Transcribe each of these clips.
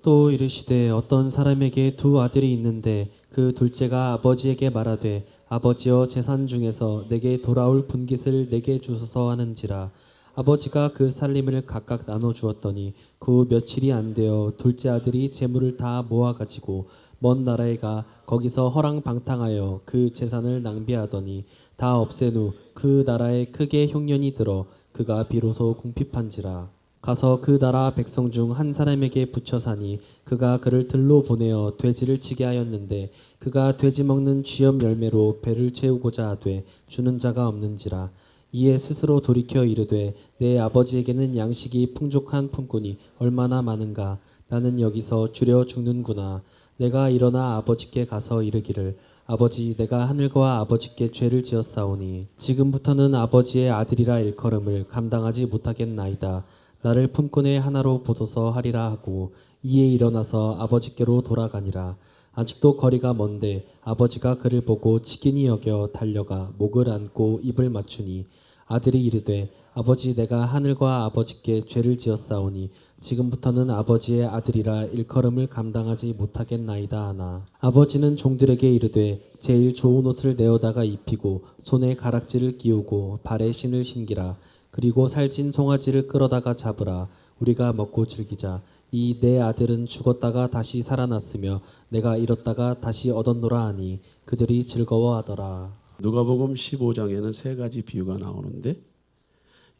또 이르시되 어떤 사람에게 두 아들이 있는데 그 둘째가 아버지에게 말하되 아버지여 재산 중에서 내게 돌아올 분깃을 내게 주소서 하는지라. 아버지가 그 살림을 각각 나눠 주었더니 그 며칠이 안 되어 둘째 아들이 재물을 다 모아 가지고 먼 나라에 가 거기서 허랑방탕하여 그 재산을 낭비하더니 다 없앤 후 그 나라에 크게 흉년이 들어 그가 비로소 궁핍한지라. 가서 그 나라 백성 중 한 사람에게 붙여 사니 그가 그를 들로 보내어 돼지를 치게 하였는데 그가 돼지 먹는 쥐염 열매로 배를 채우고자 하되 주는 자가 없는지라. 이에 스스로 돌이켜 이르되 내 아버지에게는 양식이 풍족한 품꾼이 얼마나 많은가. 나는 여기서 주려 죽는구나. 내가 일어나 아버지께 가서 이르기를 아버지 내가 하늘과 아버지께 죄를 지었사오니 지금부터는 아버지의 아들이라 일컬음을 감당하지 못하겠나이다. 나를 품꾼의 하나로 보소서 하리라 하고 이에 일어나서 아버지께로 돌아가니라. 아직도 거리가 먼데 아버지가 그를 보고 치긴히 여겨 달려가 목을 안고 입을 맞추니 아들이 이르되 아버지 내가 하늘과 아버지께 죄를 지었사오니 지금부터는 아버지의 아들이라 일컬음을 감당하지 못하겠나이다 하나. 아버지는 종들에게 이르되 제일 좋은 옷을 내어다가 입히고 손에 가락지를 끼우고 발에 신을 신기라. 그리고 살찐 송아지를 끌어다가 잡으라. 우리가 먹고 즐기자. 이 내 아들은 죽었다가 다시 살아났으며 내가 잃었다가 다시 얻었노라 하니 그들이 즐거워하더라. 누가복음 15장에는 세 가지 비유가 나오는데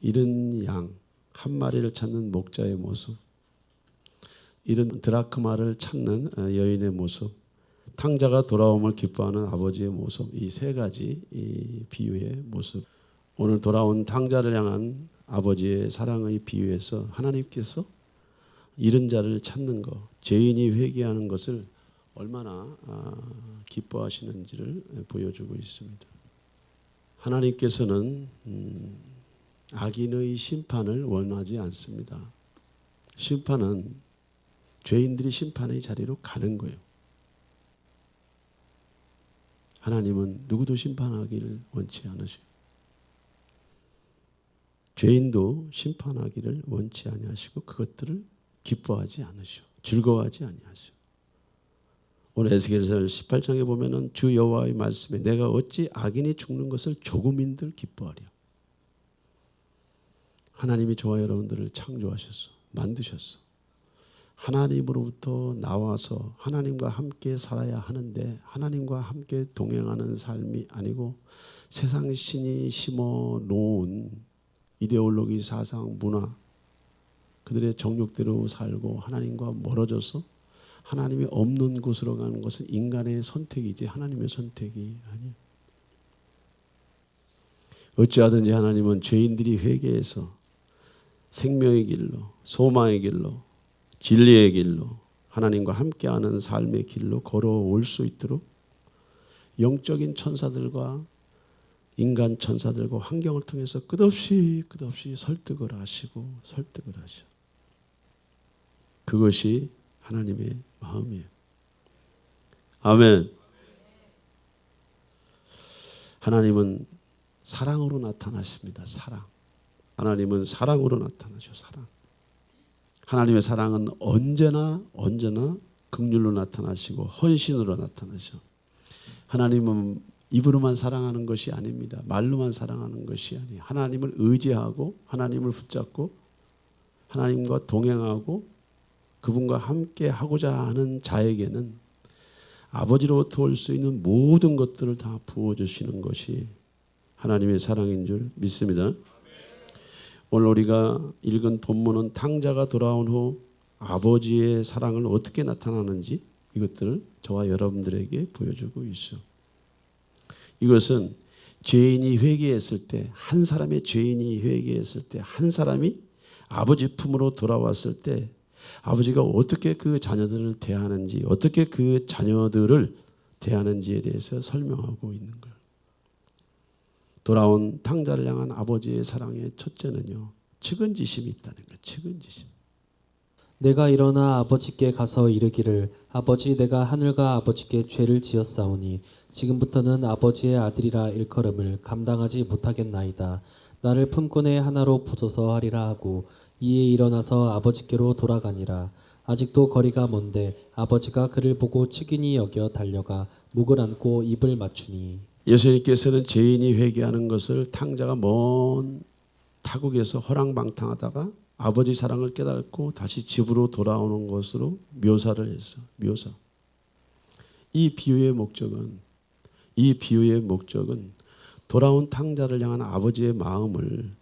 잃은 양 한 마리를 찾는 목자의 모습, 잃은 드라크마를 찾는 여인의 모습, 탕자가 돌아옴을 기뻐하는 아버지의 모습, 이 세 가지 이 비유의 모습. 오늘 돌아온 탕자를 향한 아버지의 사랑의 비유에서 하나님께서 잃은 자를 찾는 것, 죄인이 회개하는 것을 얼마나 기뻐하시는지를 보여주고 있습니다. 하나님께서는 악인의 심판을 원하지 않습니다. 심판은 죄인들이 심판의 자리로 가는 거예요. 하나님은 누구도 심판하기를 원치 않으셔요. 죄인도 심판하기를 원치 아니하시고 그것들을 기뻐하지 않으시오. 즐거워하지 아니하시오. 오늘 에스겔서 18장에 보면은 주 여호와의 말씀에 내가 어찌 악인이 죽는 것을 조금인들 기뻐하랴. 하나님이 저와 여러분들을 창조하셨어. 만드셨어. 하나님으로부터 나와서 하나님과 함께 살아야 하는데 하나님과 함께 동행하는 삶이 아니고 세상 신이 심어 놓은 이데올로기, 사상, 문화, 그들의 정욕대로 살고 하나님과 멀어져서 하나님이 없는 곳으로 가는 것은 인간의 선택이지 하나님의 선택이 아니에요. 어찌하든지 하나님은 죄인들이 회개해서 생명의 길로, 소망의 길로, 진리의 길로, 하나님과 함께하는 삶의 길로 걸어올 수 있도록 영적인 천사들과 인간 천사들과 환경을 통해서 끝없이 설득을 하시고 설득을 하셔. 그것이 하나님의 마음이에요. 아멘. 하나님은 사랑으로 나타나십니다. 사랑. 하나님은 사랑으로 나타나셔. 사랑. 하나님의 사랑은 언제나 긍휼로 나타나시고 헌신으로 나타나셔. 하나님은 입으로만 사랑하는 것이 아닙니다. 말로만 사랑하는 것이 아니에요. 하나님을 의지하고 하나님을 붙잡고 하나님과 동행하고 그분과 함께 하고자 하는 자에게는 아버지로부터 올 수 있는 모든 것들을 다 부어주시는 것이 하나님의 사랑인 줄 믿습니다. 오늘 우리가 읽은 본문은 탕자가 돌아온 후 아버지의 사랑을 어떻게 나타나는지 이것들을 저와 여러분들에게 보여주고 있어요. 이것은 죄인이 회개했을 때, 한 사람의 죄인이 회개했을 때, 한 사람이 아버지 품으로 돌아왔을 때 아버지가 어떻게 그 자녀들을 대하는지, 어떻게 그 자녀들을 대하는지에 대해서 설명하고 있는 거예요. 돌아온 탕자를 향한 아버지의 사랑의 첫째는요, 측은지심이 있다는 거예요. 측은지심. 내가 일어나 아버지께 가서 이르기를 아버지 내가 하늘과 아버지께 죄를 지었사오니 지금부터는 아버지의 아들이라 일컬음을 감당하지 못하겠나이다. 나를 품꾼의 하나로 보소서 하리라 하고 이에 일어나서 아버지께로 돌아가니라. 아직도 거리가 먼데 아버지가 그를 보고 측은히 여겨 달려가 목을 안고 입을 맞추니 예수님께서는 죄인이 회개하는 것을 탕자가 먼 타국에서 허랑방탕하다가 아버지 사랑을 깨닫고 다시 집으로 돌아오는 것으로 묘사를 했어. 묘사. 이 비유의 목적은 돌아온 탕자를 향한 아버지의 마음을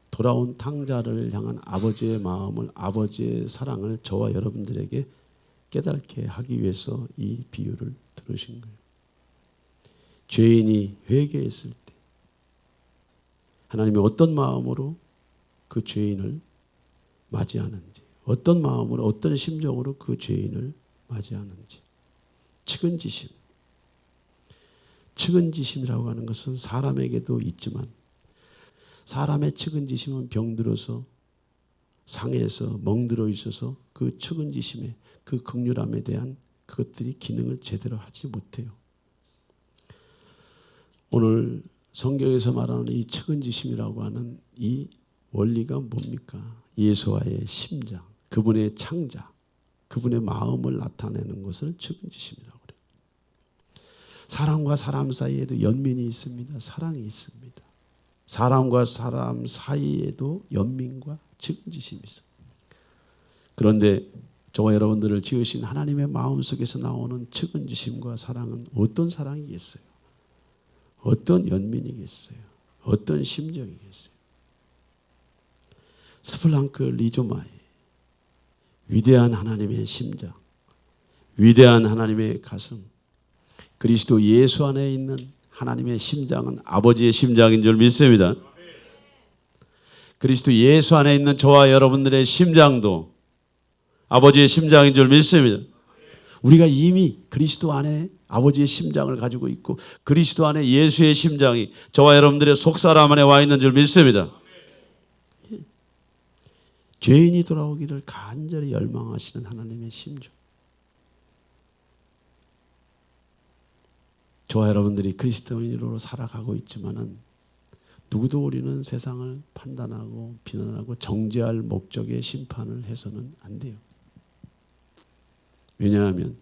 아버지의 사랑을 저와 여러분들에게 깨닫게 하기 위해서 이 비유를 들으신 거예요. 죄인이 회개했을 때 하나님이 어떤 마음으로 그 죄인을 맞이하는지, 어떤 마음으로, 어떤 심정으로 그 죄인을 맞이하는지. 측은지심이라고 하는 것은 사람에게도 있지만 사람의 측은지심은 병들어서 상해서 멍들어 있어서 그 측은지심에 그 긍휼함에 대한 그것들이 기능을 제대로 하지 못해요. 오늘 성경에서 말하는 이 측은지심이라고 하는 이 원리가 뭡니까? 예수와의 심장, 그분의 창자, 그분의 마음을 나타내는 것을 측은지심이라고 그래요. 사람과 사람 사이에도 연민이 있습니다. 사랑이 있습니다. 사람과 사람 사이에도 연민과 측은지심이 있습니다. 그런데 저와 여러분들을 지으신 하나님의 마음속에서 나오는 측은지심과 사랑은 어떤 사랑이겠어요? 어떤 연민이겠어요? 어떤 심정이겠어요? 스플랑크 리조마이, 위대한 하나님의 심장, 위대한 하나님의 가슴, 그리스도 예수 안에 있는 하나님의 심장은 아버지의 심장인 줄 믿습니다. 그리스도 예수 안에 있는 저와 여러분들의 심장도 아버지의 심장인 줄 믿습니다. 우리가 이미 그리스도 안에 아버지의 심장을 가지고 있고 그리스도 안에 예수의 심장이 저와 여러분들의 속사람 안에 와 있는 줄 믿습니다. 죄인이 돌아오기를 간절히 열망하시는 하나님의 심정. 저와 여러분들이 그리스도인으로 살아가고 있지만은 누구도 우리는 세상을 판단하고 비난하고 정죄할 목적의 심판을 해서는 안 돼요. 왜냐하면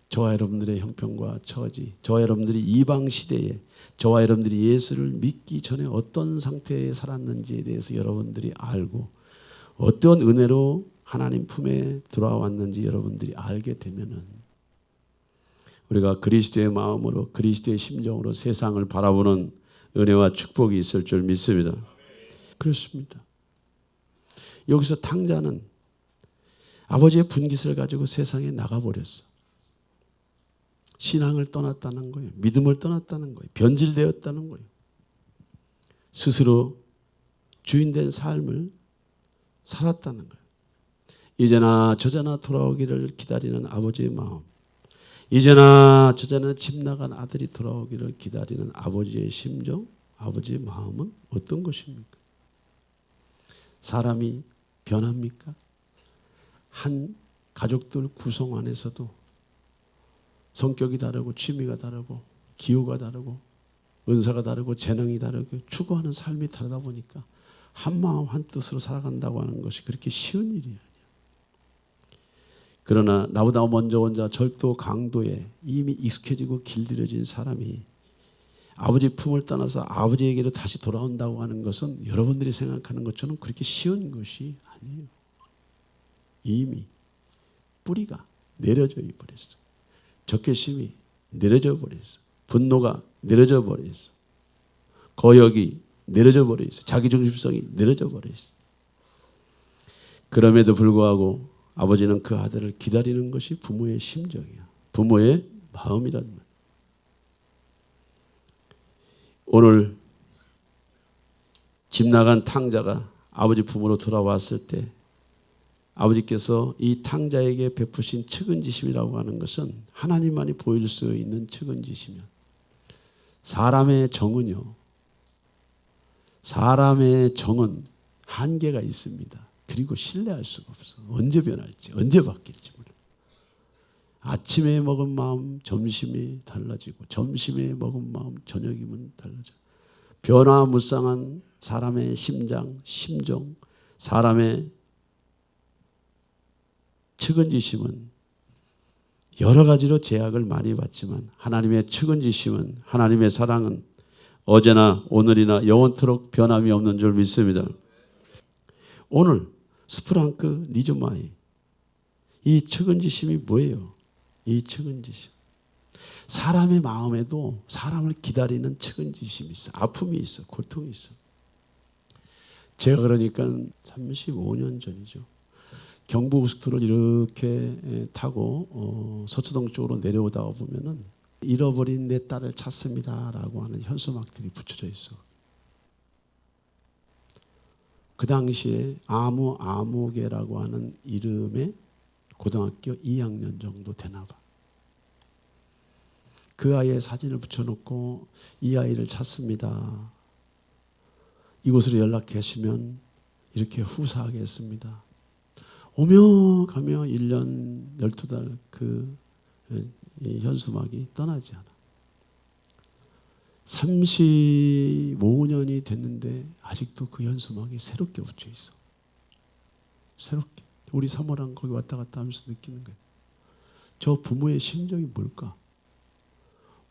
저와 여러분들의 형편과 처지, 저와 여러분들이 이방 시대에 저와 여러분들이 예수를 믿기 전에 어떤 상태에 살았는지에 대해서 여러분들이 알고 어떤 은혜로 하나님 품에 들어왔는지 여러분들이 알게 되면은 우리가 그리스도의 마음으로 그리스도의 심정으로 세상을 바라보는 은혜와 축복이 있을 줄 믿습니다. 그렇습니다. 여기서 탕자는 아버지의 분깃을 가지고 세상에 나가버렸어. 신앙을 떠났다는 거예요. 믿음을 떠났다는 거예요. 변질되었다는 거예요. 스스로 주인된 삶을 살았다는 거예요. 이제나 저제나 돌아오기를 기다리는 아버지의 마음, 이제나 저제나 집 나간 아들이 돌아오기를 기다리는 아버지의 심정, 아버지의 마음은 어떤 것입니까? 사람이 변합니까? 한 가족들 구성 안에서도 성격이 다르고 취미가 다르고 기호가 다르고 은사가 다르고 재능이 다르고 추구하는 삶이 다르다 보니까 한 마음 한 뜻으로 살아간다고 하는 것이 그렇게 쉬운 일이 아니야. 그러나 나보다 먼저 온 자 절도 강도에 이미 익숙해지고 길들여진 사람이 아버지 품을 떠나서 아버지에게로 다시 돌아온다고 하는 것은 여러분들이 생각하는 것처럼 그렇게 쉬운 것이 아니에요. 이미 뿌리가 내려져 버렸어. 적개심이 내려져 버렸어. 분노가 내려져 버렸어. 거역이 내려져 버렸어. 자기중심성이 내려져 버렸어. 그럼에도 불구하고 아버지는 그 아들을 기다리는 것이 부모의 심정이야. 부모의 마음이란 말이야. 오늘 집 나간 탕자가 아버지 품으로 돌아왔을 때 아버지께서 이 탕자에게 베푸신 측은지심이라고 하는 것은 하나님만이 보일 수 있는 측은지심이야. 사람의 정은요. 사람의 정은 한계가 있습니다. 그리고 신뢰할 수가 없어. 언제 변할지, 언제 바뀔지 몰라. 아침에 먹은 마음 점심이 달라지고 점심에 먹은 마음 저녁이면 달라져. 변화무쌍한 사람의 심장, 심정, 사람의 측은지심은 여러 가지로 제약을 많이 받지만 하나님의 측은지심은, 하나님의 사랑은 어제나 오늘이나 영원토록 변함이 없는 줄 믿습니다. 오늘 스프랑크 니즈마이, 이 측은지심이 뭐예요? 이 측은지심, 사람의 마음에도 사람을 기다리는 측은지심이 있어. 아픔이 있어. 고통이 있어. 제가 그러니까 35년 전이죠. 경부고속도로를 이렇게 타고 서초동 쪽으로 내려오다 보면은 잃어버린 내 딸을 찾습니다라고 하는 현수막들이 붙여져 있어. 그 당시에 아무개라고 하는 이름의 고등학교 2학년 정도 되나 봐. 그 아이의 사진을 붙여놓고 이 아이를 찾습니다. 이곳으로 연락하시면 이렇게 후사하겠습니다. 오며 가며 1년 12달 그 현수막이 떠나지 않아. 35년이 됐는데 아직도 그 현수막이 새롭게 붙여 있어. 새롭게. 우리 사모랑 거기 왔다 갔다 하면서 느끼는 거예요. 저 부모의 심정이 뭘까?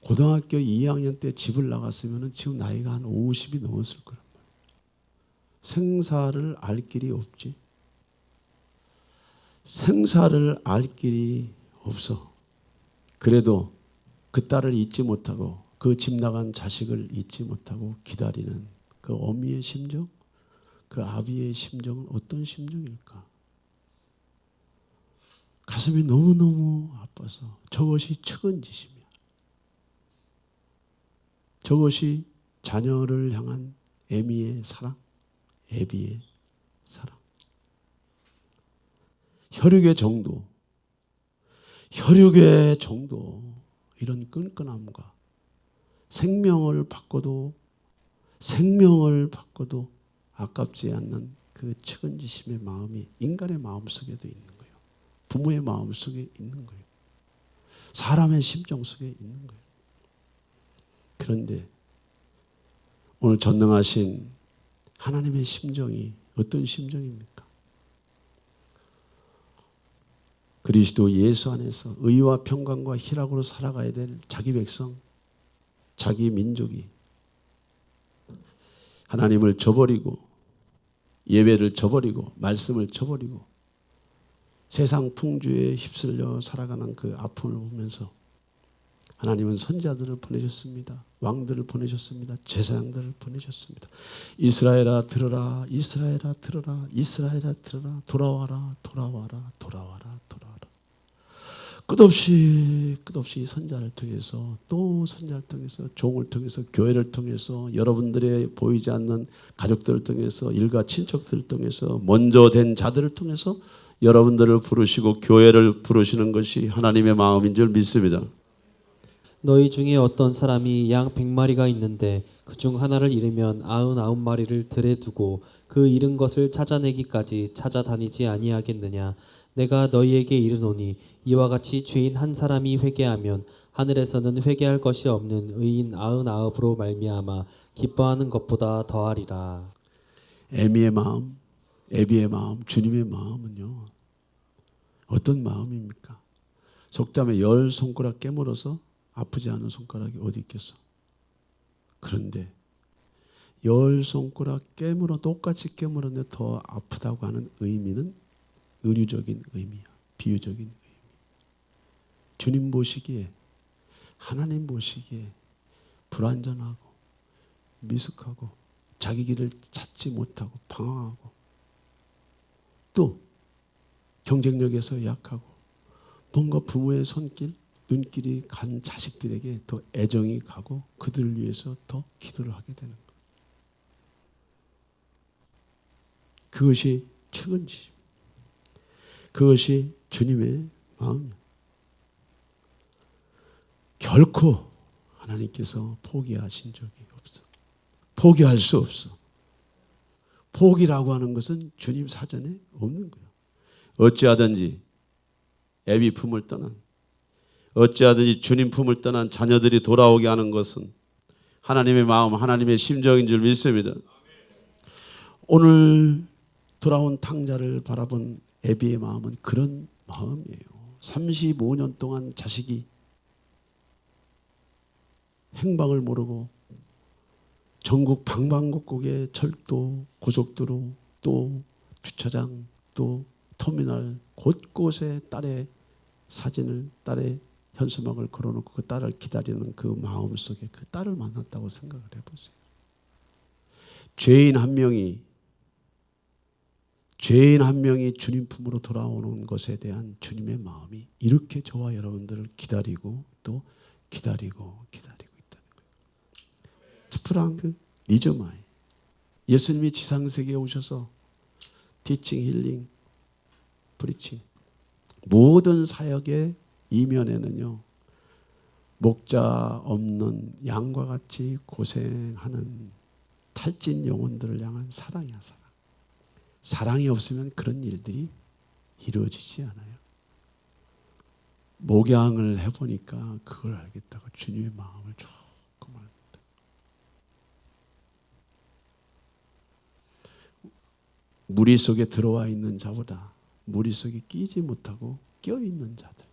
고등학교 2학년 때 집을 나갔으면 지금 나이가 한 50이 넘었을 거란 말이에요. 생사를 알 길이 없지. 생사를 알 길이 없어. 그래도 그 딸을 잊지 못하고 그 집 나간 자식을 잊지 못하고 기다리는 그 어미의 심정, 그 아비의 심정은 어떤 심정일까? 가슴이 너무너무 아파서 저것이 측은지심이야. 저것이 자녀를 향한 애미의 사랑, 애비의 사랑. 혈육의 정도, 이런 끈끈함과 생명을 바꿔도 아깝지 않는 그 측은지심의 마음이 인간의 마음 속에도 있는 거예요. 부모의 마음 속에 있는 거예요. 사람의 심정 속에 있는 거예요. 그런데 오늘 전능하신 하나님의 심정이 어떤 심정입니까? 그리스도 예수 안에서 의와 평강과 희락으로 살아가야 될 자기 백성, 자기 민족이 하나님을 저버리고 예배를 저버리고 말씀을 저버리고 세상 풍주에 휩쓸려 살아가는 그 아픔을 보면서 하나님은 선자들을 보내셨습니다. 왕들을 보내셨습니다. 제사장들을 보내셨습니다. 이스라엘아 들어라, 이스라엘아 들어라, 이스라엘아 들어라, 돌아와라, 돌아와라, 돌아와라, 돌아와라. 끝없이 선자를 통해서 또 선자를 통해서 종을 통해서 교회를 통해서 여러분들의 보이지 않는 가족들을 통해서 일가 친척들을 통해서 먼저 된 자들을 통해서 여러분들을 부르시고 교회를 부르시는 것이 하나님의 마음인 줄 믿습니다. 너희 중에 어떤 사람이 양 100마리가 있는데 그중 하나를 잃으면 99마리를 들에 두고 그 잃은 것을 찾아내기까지 찾아다니지 아니하겠느냐. 내가 너희에게 이르노니 이와 같이 죄인 한 사람이 회개하면 하늘에서는 회개할 것이 없는 의인 99으로 말미암아 기뻐하는 것보다 더하리라. 애미의 마음, 애비의 마음, 주님의 마음은요 어떤 마음입니까? 속담에 10손가락 깨물어서 아프지 않은 손가락이 어디 있겠어? 그런데 10손가락 똑같이 깨물었는데 더 아프다고 하는 의미는 은유적인 의미야. 비유적인 의미. 주님 보시기에, 하나님 보시기에 불완전하고 미숙하고 자기 길을 찾지 못하고 방황하고 또 경쟁력에서 약하고 뭔가 부모의 손길, 눈길이 간 자식들에게 더 애정이 가고 그들을 위해서 더 기도를 하게 되는 거예요. 그것이 측은지심. 그것이 주님의 마음이에요. 결코 하나님께서 포기하신 적이 없어. 포기할 수 없어. 포기라고 하는 것은 주님 사전에 없는 거예요. 어찌하든지 애비 품을 떠난, 어찌하든지 주님 품을 떠난 자녀들이 돌아오게 하는 것은 하나님의 마음, 하나님의 심정인 줄 믿습니다. 오늘 돌아온 탕자를 바라본 애비의 마음은 그런 마음이에요. 35년 동안 자식이 행방을 모르고 전국 방방곡곡에 철도, 고속도로, 또 주차장, 또 터미널 곳곳에 딸의 사진을, 딸의 현수막을 걸어놓고 그 딸을 기다리는 그 마음속에 그 딸을 만났다고 생각을 해보세요. 죄인 한 명이 주님 품으로 돌아오는 것에 대한 주님의 마음이 이렇게 저와 여러분들을 기다리고 또 기다리고 있다는 거예요. 스프랑크 리조마이, 예수님이 지상세계에 오셔서 티칭, 힐링, 프리칭, 모든 사역의 이면에는요, 목자 없는 양과 같이 고생하는 탈진 영혼들을 향한 사랑이야, 사랑. 사랑이 없으면 그런 일들이 이루어지지 않아요. 목양을 해보니까 그걸 알겠다고, 주님의 마음을 조금 알겠다. 무리 속에 들어와 있는 자보다 무리 속에 끼지 못하고 껴있는 자들,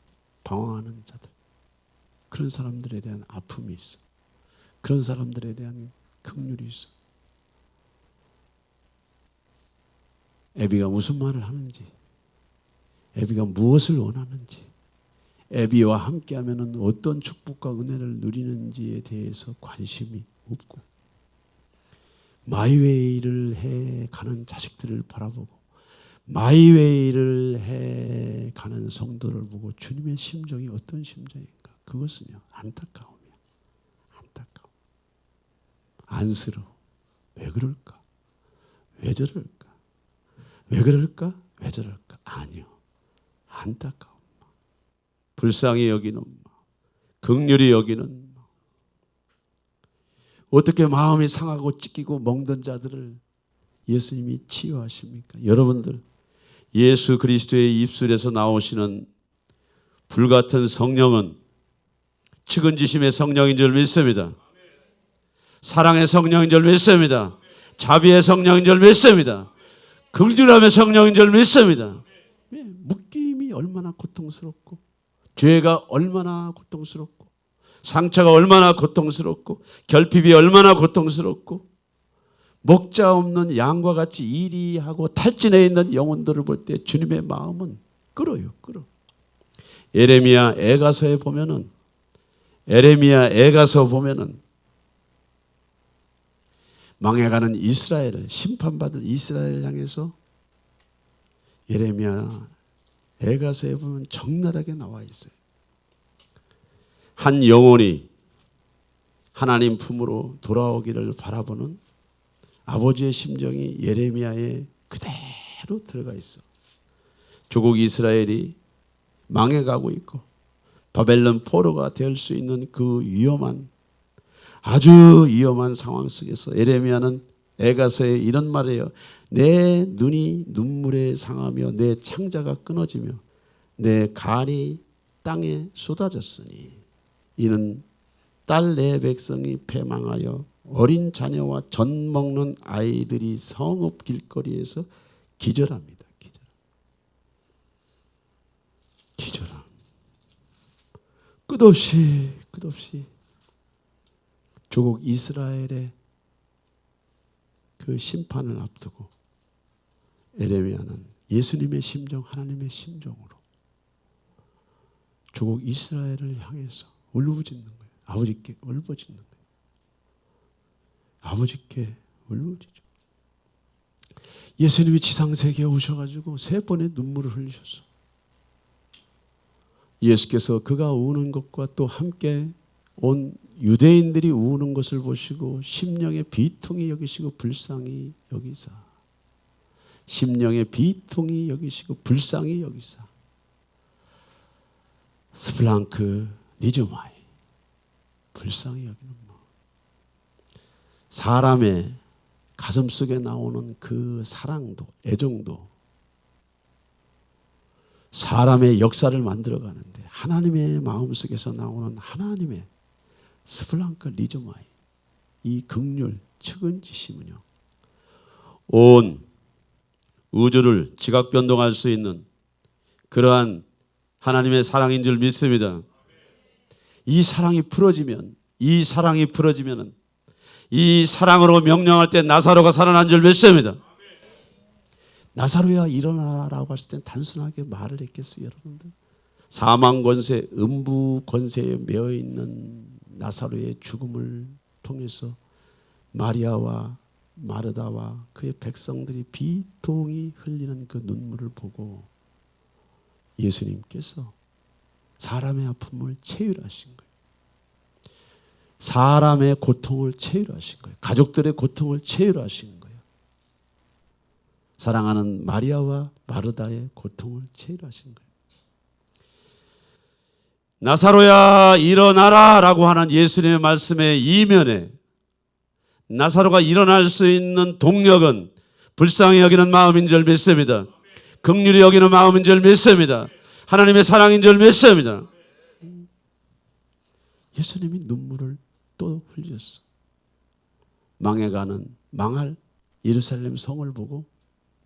방황하는 자들, 그런 사람들에 대한 아픔이 있어. 그런 사람들에 대한 긍휼이 있어. 애비가 무슨 말을 하는지, 애비가 무엇을 원하는지, 애비와 함께하면 어떤 축복과 은혜를 누리는지에 대해서 관심이 없고, 마이웨이를 해 가는 자식들을 바라보고 마이웨이를 해 가는 성도를 보고 주님의 심정이 어떤 심정인가? 그것은요, 안타까움이야. 안타까움. 안쓰러워. 왜 그럴까? 왜 저럴까? 왜 그럴까? 왜 저럴까? 아니요. 안타까움. 불쌍히 여기는 마음, 긍휼히 여기는 마음. 어떻게 마음이 상하고 찢기고 멍든 자들을 예수님이 치유하십니까? 여러분들, 예수 그리스도의 입술에서 나오시는 불같은 성령은 측은지심의 성령인 줄 믿습니다. 사랑의 성령인 줄 믿습니다. 자비의 성령인 줄 믿습니다. 긍휼함의 성령인 줄 믿습니다. 묶임이 얼마나 고통스럽고, 죄가 얼마나 고통스럽고, 상처가 얼마나 고통스럽고, 결핍이 얼마나 고통스럽고, 목자 없는 양과 같이 이리하고 탈진해 있는 영혼들을 볼 때 주님의 마음은 끓어요, 끓어. 에레미야 애가서에 보면은, 에레미야 애가서 보면은 망해가는 이스라엘을, 심판받을 이스라엘을 향해서 예레미야 애가서에 보면 적나라하게 나와 있어요. 한 영혼이 하나님 품으로 돌아오기를 바라보는 아버지의 심정이 예레미야에 그대로 들어가 있어. 조국 이스라엘이 망해가고 있고 바벨론 포로가 될 수 있는 그 위험한, 아주 위험한 상황 속에서 예레미야는 애가서에 이런 말이에요. 내 눈이 눈물에 상하며 내 창자가 끊어지며 내 간이 땅에 쏟아졌으니 이는 딸 내 백성이 패망하여 어린 자녀와 젖 먹는 아이들이 성읍 길거리에서 기절합니다. 기절함. 끝없이 조국 이스라엘의 그 심판을 앞두고 에레미야는 예수님의 심정, 하나님의 심정으로 조국 이스라엘을 향해서 울부짖는 거예요. 아버지께 울부짖는 거예요. 아버지께 울부짖죠. 예수님이 지상세계에 오셔가지고 3번의 눈물을 흘리셨어. 예수께서 그가 우는 것과 또 함께 온 유대인들이 우는 것을 보시고 심령의 비통이 여기시고 불쌍히 여기사, 심령의 비통이 여기시고 불쌍히 여기사, 스플랑크 니조마이, 불쌍히 여기는 마음. 사람의 가슴 속에 나오는 그 사랑도 애정도 사람의 역사를 만들어가는데 하나님의 마음속에서 나오는 하나님의 스플랑크 리조마이, 이 긍휼 측은지심은요, 온 우주를 지각 변동할 수 있는 그러한 하나님의 사랑인 줄 믿습니다. 이 사랑이 풀어지면 이 사랑으로 명령할 때 나사로가 살아난 줄 믿습니다. 나사로야 일어나라고 했을 땐 단순하게 말을 했겠어요, 여러분들. 사망 권세, 음부 권세에 매여 있는 나사로의 죽음을 통해서 마리아와 마르다와 그의 백성들이 비통히 흘리는 그 눈물을 보고 예수님께서 사람의 아픔을 체휼하신 거예요. 사람의 고통을 체휼하신 거예요. 가족들의 고통을 체휼하신 거예요. 사랑하는 마리아와 마르다의 고통을 체휼하신 거예요. 나사로야 일어나라 라고 하는 예수님의 말씀의 이면에 나사로가 일어날 수 있는 동력은 불쌍히 여기는 마음인 줄 믿습니다. 긍휼히 여기는 마음인 줄 믿습니다. 하나님의 사랑인 줄 믿습니다. 예수님이 눈물을 또 흘렸어. 망할 예루살렘 성을 보고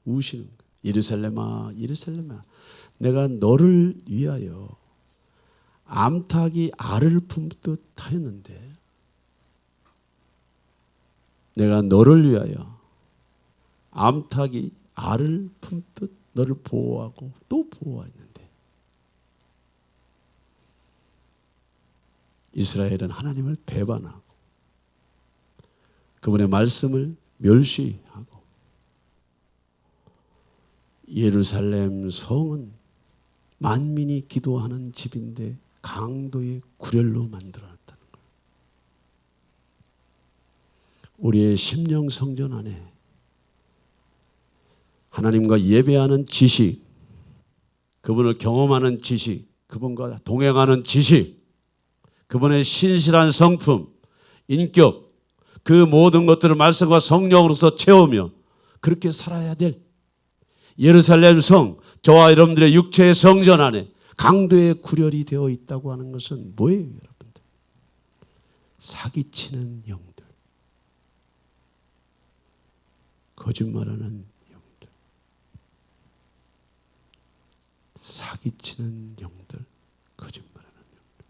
우시는 거예요. 예루살렘아, 예루살렘아, 내가 너를 위하여 암탉이 알을 품듯 하였는데 내가 너를 위하여 암탉이 알을 품듯 너를 보호하고 또 보호했는데 이스라엘은 하나님을 배반하고 그분의 말씀을 멸시하고 예루살렘 성은 만민이 기도하는 집인데 강도의 구렬로 만들어놨다는 거예요. 우리의 심령 성전 안에 하나님과 예배하는 지식, 그분을 경험하는 지식, 그분과 동행하는 지식, 그분의 신실한 성품, 인격, 그 모든 것들을 말씀과 성령으로서 채우며 그렇게 살아야 될 예루살렘 성, 저와 여러분들의 육체의 성전 안에 강도의 구렬이 되어 있다고 하는 것은 뭐예요, 여러분들? 사기치는 영들, 거짓말하는 영들, 사기치는 영들, 거짓말하는 영들.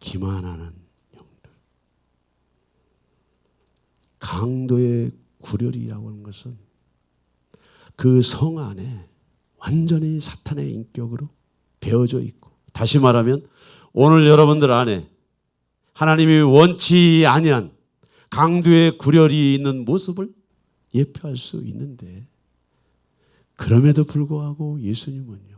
기만하는 강도의 구렬이라고 하는 것은 그 성 안에 완전히 사탄의 인격으로 배어져 있고, 다시 말하면 오늘 여러분들 안에 하나님이 원치 아니한 강도의 구렬이 있는 모습을 예표할 수 있는데, 그럼에도 불구하고 예수님은요,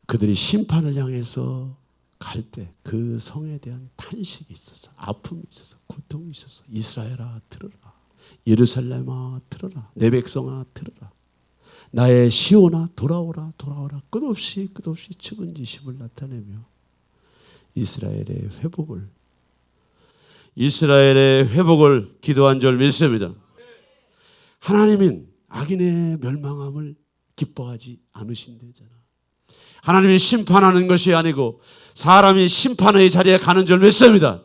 그들이 심판을 향해서 갈 때 그 성에 대한 탄식이 있어서, 아픔이 있어서, 고통이 있어서, 이스라엘아 들으라, 예루살렘아 들으라, 내 백성아 들으라, 나의 시온아 돌아오라 돌아오라, 끝없이 측은지심을 나타내며 이스라엘의 회복을 기도한 줄 믿습니다. 하나님은 악인의 멸망함을 기뻐하지 않으신대잖아. 하나님이 심판하는 것이 아니고 사람이 심판의 자리에 가는 줄 믿습니다.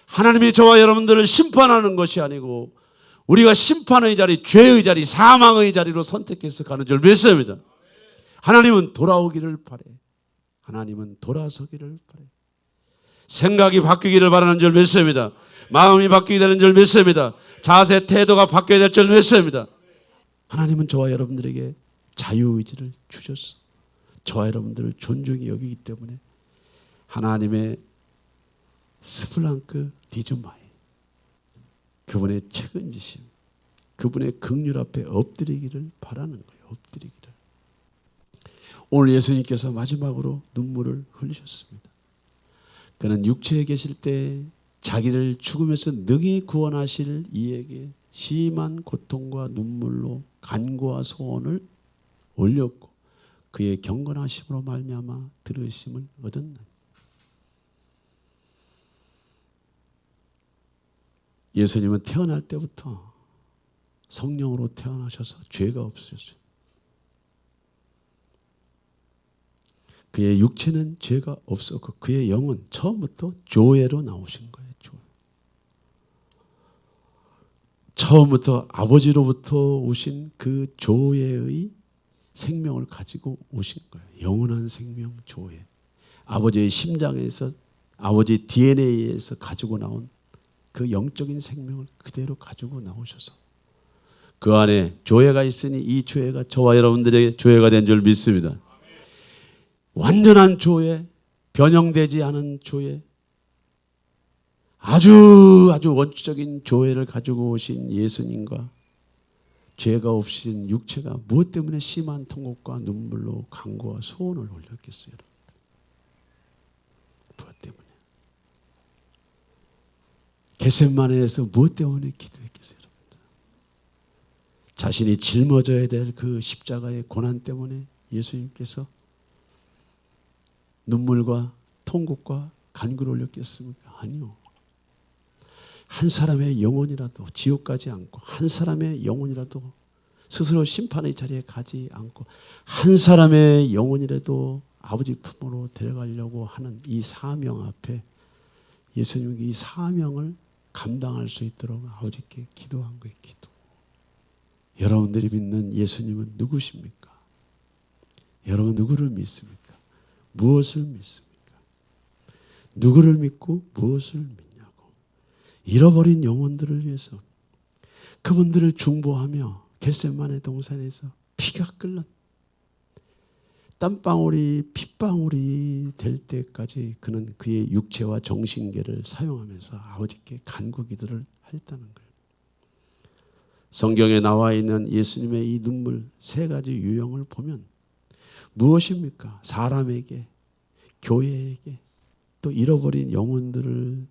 하나님이 저와 여러분들을 심판하는 것이 아니고 우리가 심판의 자리, 죄의 자리, 사망의 자리로 선택해서 가는 줄 믿습니다. 하나님은 돌아오기를 바래. 하나님은 돌아서기를 바래. 생각이 바뀌기를 바라는 줄 믿습니다. 마음이 바뀌게 되는 줄 믿습니다. 자세, 태도가 바뀌어야 될 줄 믿습니다. 하나님은 저와 여러분들에게 자유의지를 주셨어. 저와 여러분들을 존중히 여기기 때문에 하나님의 스플랑크 디즈마이, 그분의 책임지심, 그분의 긍휼 앞에 엎드리기를 바라는 거예요. 엎드리기를. 오늘 예수님께서 마지막으로 눈물을 흘리셨습니다. 그는 육체에 계실 때 자기를 죽음에서 능히 구원하실 이에게 심한 고통과 눈물로 간구와 소원을 올렸고 그의 경건하심으로 말미암아 들으심을 얻었나니. 예수님은 태어날 때부터 성령으로 태어나셔서 죄가 없으셨어요. 그의 육체는 죄가 없었고 그의 영은 처음부터 조회로 나오신 거예요. 조회. 처음부터 아버지로부터 오신 그 조회의 생명을 가지고 오신 거예요. 영원한 생명 조회. 아버지의 심장에서, 아버지 DNA에서 가지고 나온 그 영적인 생명을 그대로 가지고 나오셔서 그 안에 조회가 있으니 이 조회가 저와 여러분들에게 조회가 된 줄 믿습니다. 완전한 조회, 변형되지 않은 조회, 아주 원초적인 조회를 가지고 오신 예수님과 죄가 없으신 육체가 무엇 때문에 심한 통곡과 눈물로 간구와 소원을 올렸겠어요? 무엇 때문에? 겟세마네에서 무엇 때문에 기도했겠어요? 자신이 짊어져야 될 그 십자가의 고난 때문에 예수님께서 눈물과 통곡과 간구를 올렸겠습니까? 아니요. 한 사람의 영혼이라도 지옥 가지 않고, 한 사람의 영혼이라도 스스로 심판의 자리에 가지 않고, 한 사람의 영혼이라도 아버지 품으로 데려가려고 하는 이 사명 앞에 예수님이 이 사명을 감당할 수 있도록 아버지께 기도한 거예요. 기도. 여러분들이 믿는 예수님은 누구십니까? 여러분 누구를 믿습니까? 무엇을 믿습니까? 누구를 믿고 무엇을 믿냐고. 잃어버린 영혼들을 위해서 그분들을 중보하며 겟세마네 동산에서 피가 끓는 땀방울이 핏방울이 될 때까지 그는 그의 육체와 정신계를 사용하면서 아버지께 간구 기도를 했다는 거예요. 성경에 나와 있는 예수님의 이 눈물 세 가지 유형을 보면 무엇입니까? 사람에게, 교회에게, 또 잃어버린 영혼들을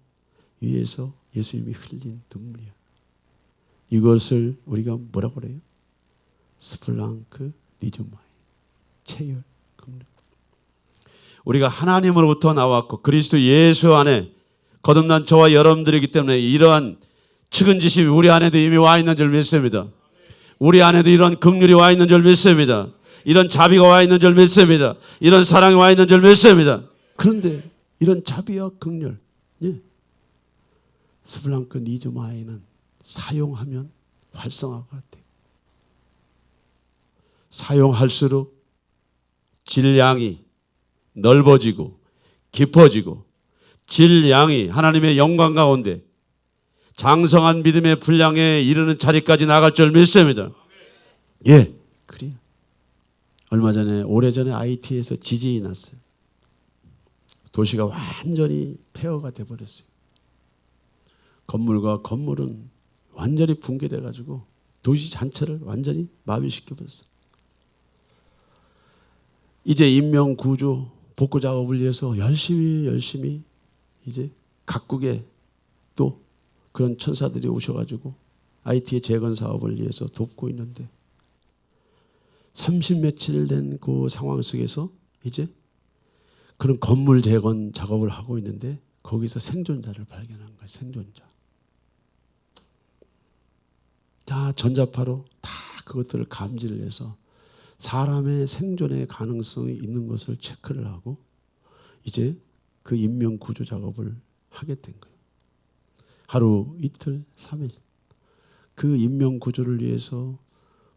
위해서 예수님이 흘린 눈물이야. 이것을 우리가 뭐라고 그래요? 스플랑크 니즈마이, 체열, 긍휼. 우리가 하나님으로부터 나왔고 그리스도 예수 안에 거듭난 저와 여러분들이기 때문에 이러한 측은지심이 우리 안에도 이미 와 있는 줄 믿습니다. 우리 안에도 이런 긍휼이 와 있는 줄 믿습니다. 이런 자비가 와 있는 줄 믿습니다. 이런 사랑이 와 있는 줄 믿습니다. 그런데 이런 자비와 긍휼, 예. 스플랑크 니즈마이는 사용하면 활성화가 되고 사용할수록 질량이 넓어지고 깊어지고 질량이 하나님의 영광 가운데 장성한 믿음의 분량에 이르는 자리까지 나갈 줄 믿습니다. 예, 그래요. 얼마 전에 오래전에 IT에서 지진이 났어요. 도시가 완전히 폐허가 돼버렸어요. 건물과 건물은 완전히 붕괴돼 가지고 도시 전체를 완전히 마비시켜버렸어요. 이제 인명구조 복구 작업을 위해서 열심히 이제 각국에 또 그런 천사들이 오셔가지고 IT의 재건 사업을 위해서 돕고 있는데 30 며칠 된 그 상황 속에서 이제 그런 건물 재건 작업을 하고 있는데 거기서 생존자를 발견한 거예요. 생존자. 다 전자파로 다 그것들을 감지를 해서 사람의 생존의 가능성이 있는 것을 체크를 하고 이제 그 인명 구조 작업을 하게 된 거예요. 하루, 이틀, 3일. 그 인명 구조를 위해서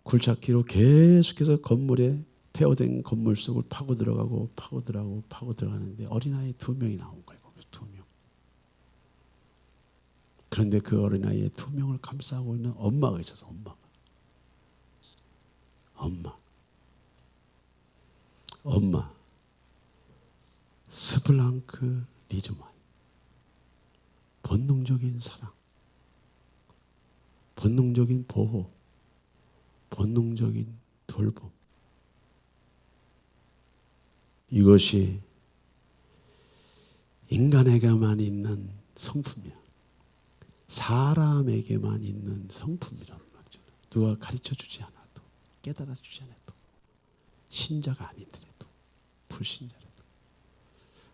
굴착기로 계속해서 건물에 폐허된 건물 속을 파고 들어가는데 어린아이 2명이 나온 거예요. 거기서 2명. 그런데 그 어린아이의 2명을 감싸고 있는 엄마가 있어서 엄마. 스플랑크 니즈마이. 본능적인 사랑, 본능적인 보호, 본능적인 돌봄. 이것이 인간에게만 있는 성품이야. 사람에게만 있는 성품이란 말이죠. 누가 가르쳐주지 않아도, 깨달아주지 않아도, 신자가 아니더라도, 불신자라도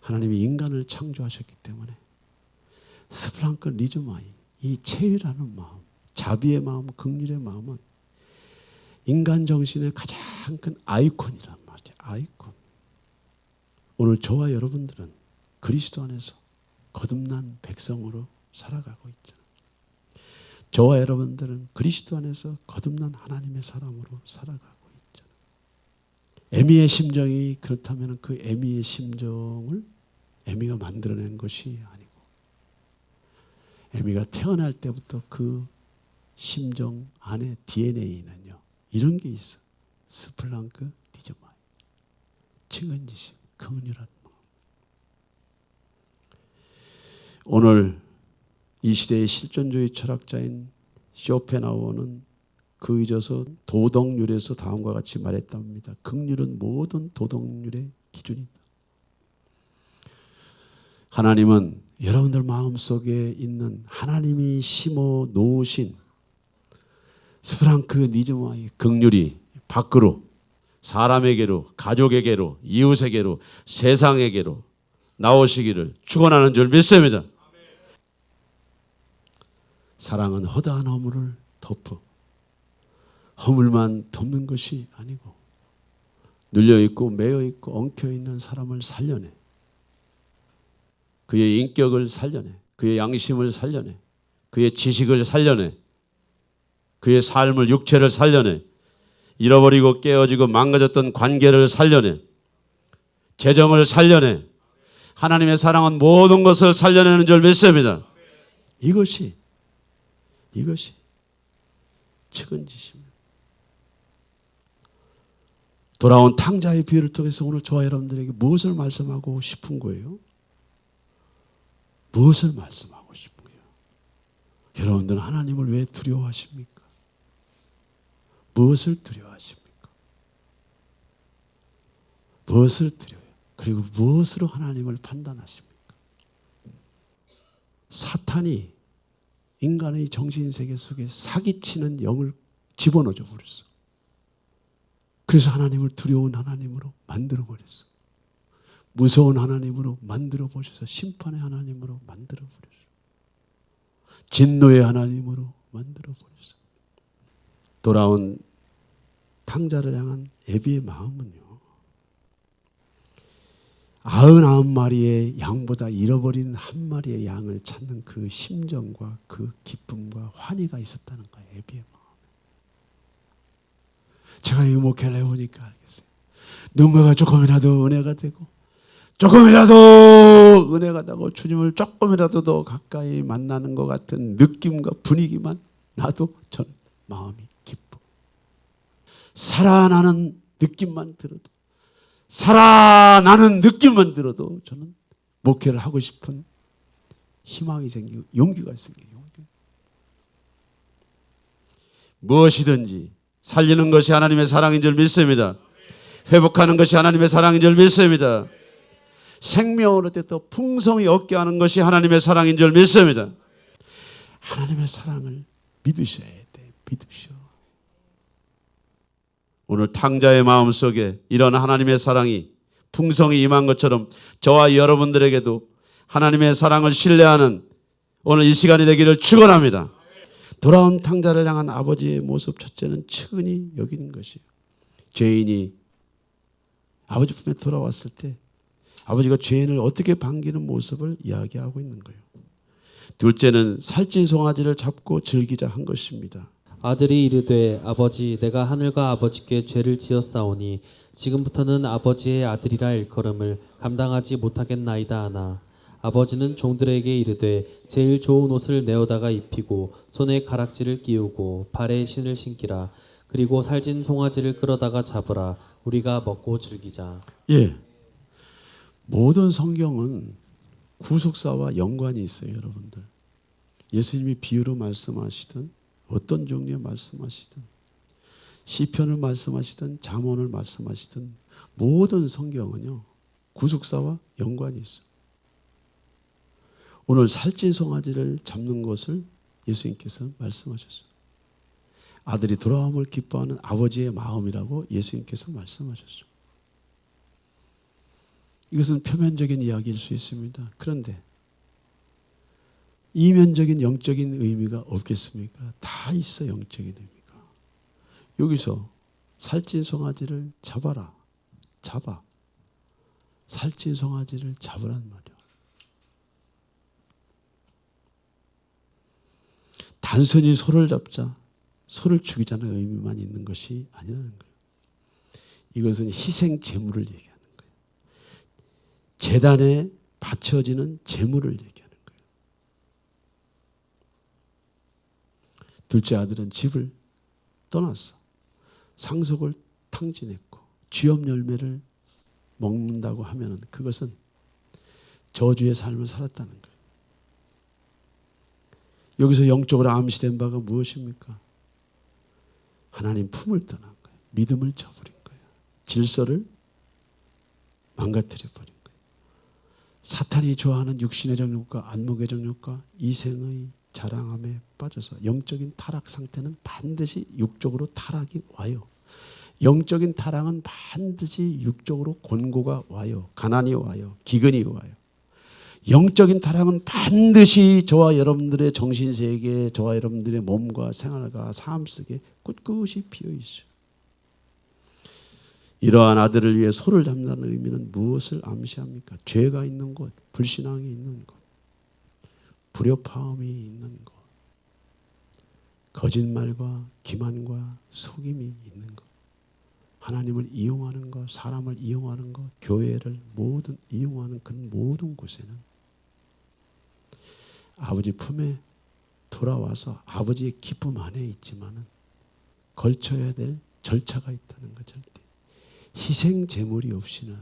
하나님이 인간을 창조하셨기 때문에 스플랑크 니즈마이, 이 체유라는 마음, 자비의 마음, 긍휼의 마음은 인간 정신의 가장 큰 아이콘이란 말이에요. 아이콘. 오늘 저와 여러분들은 그리스도 안에서 거듭난 백성으로 살아가고 있잖아요. 저와 여러분들은 그리스도 안에서 거듭난 하나님의 사람으로 살아가고 있잖아요. 에미의 심정이 그렇다면 그 에미의 심정을 에미가 만들어낸 것이 아니고 에미가 태어날 때부터 그 심정 안에 DNA는요. 이런 게 있어. 스플랑크 디저마이. 측은지심, 긍휼한 마음. 오늘 이 시대의 실존주의 철학자인 쇼펜하우어는 그 잊어서 도덕률에서 다음과 같이 말했답니다. 긍휼은 모든 도덕률의 기준이다. 하나님은 여러분들 마음속에 있는 하나님이 심어 놓으신 스프랑크 니즈마의 긍휼이 밖으로 사람에게로 가족에게로 이웃에게로 세상에게로 나오시기를 축원하는 줄 믿습니다. 사랑은 허다한 허물을 덮어 허물만 덮는 것이 아니고 눌려있고 매여있고 엉켜있는 사람을 살려내. 그의 인격을 살려내. 그의 양심을 살려내. 그의 지식을 살려내. 그의 삶을 육체를 살려내. 잃어버리고 깨어지고 망가졌던 관계를 살려내. 재정을 살려내. 하나님의 사랑은 모든 것을 살려내는 줄 믿습니다. 이것이 측은지심입니다. 돌아온 탕자의 비유를 통해서 오늘 저와 여러분들에게 무엇을 말씀하고 싶은 거예요? 무엇을 말씀하고 싶은 거예요? 여러분들은 하나님을 왜 두려워하십니까? 무엇을 두려워하십니까? 무엇을 두려워해요? 그리고 무엇으로 하나님을 판단하십니까? 사탄이 인간의 정신세계 속에 사기치는 영을 집어넣어 버렸어. 그래서 하나님을 두려운 하나님으로 만들어 버렸어. 무서운 하나님으로 만들어 버려서 심판의 하나님으로 만들어 버렸어. 진노의 하나님으로 만들어 버렸어. 돌아온 탕자를 향한 애비의 마음은요. 99마리의 양보다 잃어버린 한 마리의 양을 찾는 그 심정과 그 기쁨과 환희가 있었다는 거예요. 애비의 마음에. 제가 이 목회를 해보니까 알겠어요. 누군가가 조금이라도 은혜가 되고 조금이라도 은혜가 되고 주님을 조금이라도 더 가까이 만나는 것 같은 느낌과 분위기만 나도 전 마음이 기뻐. 살아나는 느낌만 들어도 살아나는 느낌만 들어도 저는 목회를 하고 싶은 희망이 생기고 용기가 생겨요. 무엇이든지 살리는 것이 하나님의 사랑인 줄 믿습니다. 회복하는 것이 하나님의 사랑인 줄 믿습니다. 생명을 얻을 때 더 풍성히 얻게 하는 것이 하나님의 사랑인 줄 믿습니다. 하나님의 사랑을 믿으셔야 돼. 믿으셔. 오늘 탕자의 마음속에 이런 하나님의 사랑이 풍성히 임한 것처럼 저와 여러분들에게도 하나님의 사랑을 신뢰하는 오늘 이 시간이 되기를 축원합니다. 돌아온 탕자를 향한 아버지의 모습 첫째는 측은히 여기는 것이에요. 죄인이 아버지 품에 돌아왔을 때 아버지가 죄인을 어떻게 반기는 모습을 이야기하고 있는 거예요. 둘째는 살찐 송아지를 잡고 즐기자 한 것입니다. 아들이 이르되 아버지 내가 하늘과 아버지께 죄를 지었사오니 지금부터는 아버지의 아들이라 일컬음을 감당하지 못하겠나이다 하나 아버지는 종들에게 이르되 제일 좋은 옷을 내어다가 입히고 손에 가락지를 끼우고 발에 신을 신기라 그리고 살찐 송아지를 끌어다가 잡으라 우리가 먹고 즐기자. 예, 모든 성경은 구속사와 연관이 있어요. 여러분들 예수님이 비유로 말씀하시든 어떤 종류의 말씀하시든 시편을 말씀하시든 잠언을 말씀하시든 모든 성경은요 구속사와 연관이 있어요. 오늘 살찐 송아지를 잡는 것을 예수님께서 말씀하셨어요. 아들이 돌아옴을 기뻐하는 아버지의 마음이라고 예수님께서 말씀하셨어요. 이것은 표면적인 이야기일 수 있습니다. 그런데 이면적인 영적인 의미가 없겠습니까? 다 있어 영적인 의미가. 여기서 살찐 송아지를 잡아라. 잡아. 살찐 송아지를 잡으란 말이야. 단순히 소를 잡자, 소를 죽이자는 의미만 있는 것이 아니라는 거예요. 이것은 희생 제물을 얘기하는 거예요. 제단에 바쳐지는 제물을 얘기하는 거예요. 둘째 아들은 집을 떠났어. 상속을 탕진했고 쥐업 열매를 먹는다고 하면 그것은 저주의 삶을 살았다는 거예요. 여기서 영적으로 암시된 바가 무엇입니까? 하나님 품을 떠난 거예요. 믿음을 저버린 거예요. 질서를 망가뜨려 버린 거예요. 사탄이 좋아하는 육신의 정욕과 안목의 정욕과 이생의 자랑함에 빠져서 영적인 타락 상태는 반드시 육적으로 타락이 와요. 영적인 타락은 반드시 육적으로 곤고가 와요. 가난이 와요. 기근이 와요. 영적인 타락은 반드시 저와 여러분들의 정신세계, 저와 여러분들의 몸과 생활과 삶 속에 꿋꿋이 피어 있어요. 이러한 아들을 위해 소를 잡는다는 의미는 무엇을 암시합니까? 죄가 있는 곳, 불신앙이 있는 곳, 불협화음이 있는 곳, 거짓말과 기만과 속임이 있는 것, 하나님을 이용하는 것, 사람을 이용하는 것, 교회를 모든 이용하는 그 모든 곳에는 아버지 품에 돌아와서 아버지의 기쁨 안에 있지만은 걸쳐야 될 절차가 있다는 거. 절대 희생 제물이 없이는,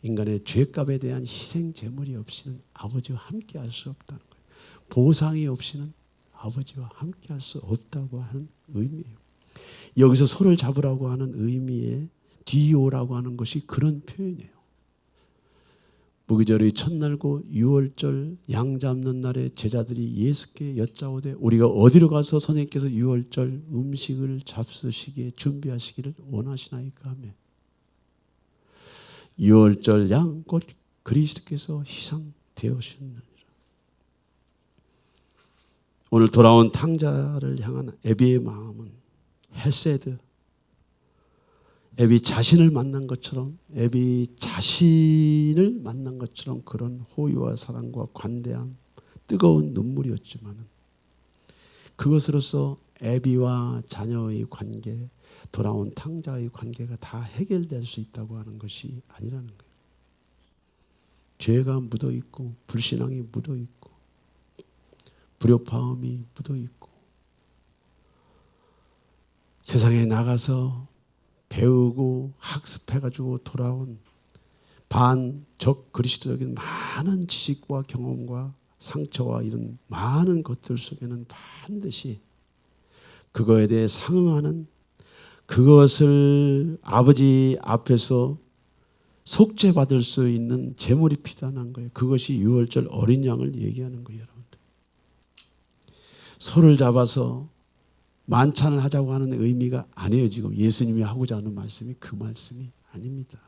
인간의 죄값에 대한 희생 제물이 없이는 아버지와 함께 할 수 없다는 거예요. 보상이 없이는 아버지와 함께 할 수 없다고 하는 의미예요. 여기서 소를 잡으라고 하는 의미의 뒤오라고 하는 것이 그런 표현이에요. 무기절의 첫날고 유월절 양 잡는 날에 제자들이 예수께 여짜오되 우리가 어디로 가서 선생님께서 유월절 음식을 잡수시기에 준비하시기를 원하시나이까 하며, 유월절 양 곧 그리스도께서 희생되었느니라. 오늘 돌아온 탕자를 향한 애비의 마음은 헤세드, 애비 자신을 만난 것처럼, 애비 자신을 만난 것처럼 그런 호의와 사랑과 관대함, 뜨거운 눈물이었지만 그것으로서 애비와 자녀의 관계, 돌아온 탕자의 관계가 다 해결될 수 있다고 하는 것이 아니라는 거예요. 죄가 묻어 있고 불신앙이 묻어 있고 불협화음이 묻어 있고 세상에 나가서 배우고 학습해가지고 돌아온 반적 그리스도적인 많은 지식과 경험과 상처와 이런 많은 것들 속에는 반드시 그거에 대해 상응하는, 그것을 아버지 앞에서 속죄받을 수 있는 제물이 필요한 거예요. 그것이 유월절 어린 양을 얘기하는 거예요. 여러분들, 소를 잡아서 만찬을 하자고 하는 의미가 아니에요. 지금 예수님이 하고자 하는 말씀이 그 말씀이 아닙니다.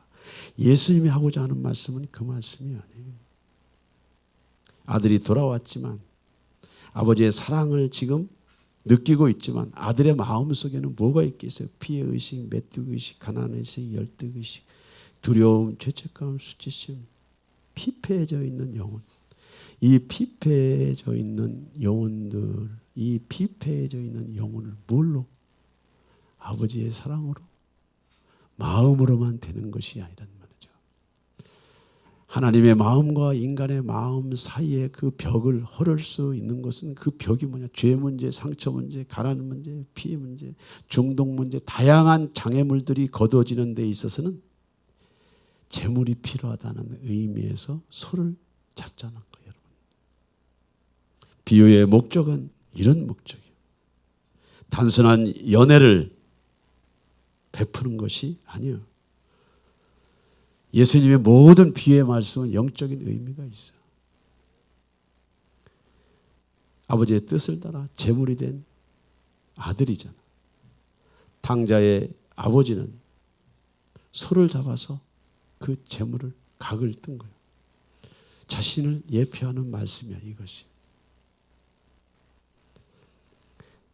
예수님이 하고자 하는 말씀은 그 말씀이 아니에요. 아들이 돌아왔지만 아버지의 사랑을 지금 느끼고 있지만 아들의 마음속에는 뭐가 있겠어요? 피해의식, 메뚜기의식, 가난의식, 열등의식, 두려움, 죄책감, 수치심, 피폐해져 있는 영혼. 이 피폐해져 있는 영혼들, 이 피폐해져 있는 영혼을 뭘로? 아버지의 사랑으로, 마음으로만 되는 것이 아니란 말이죠. 하나님의 마음과 인간의 마음 사이에 그 벽을 헐을 수 있는 것은, 그 벽이 뭐냐? 죄 문제, 상처 문제, 가난 문제, 피해 문제, 중독 문제, 다양한 장애물들이 거두어지는 데 있어서는 제물이 필요하다는 의미에서 소를 잡자는 거예요. 여러분, 비유의 목적은 이런 목적이에요. 단순한 연애를 베푸는 것이 아니에요. 예수님의 모든 비유의 말씀은 영적인 의미가 있어요. 아버지의 뜻을 따라 제물이 된 아들이잖아. 탕자의 아버지는 소를 잡아서 그 제물을 각을 뜬 거예요. 자신을 예표하는 말씀이야, 이것이.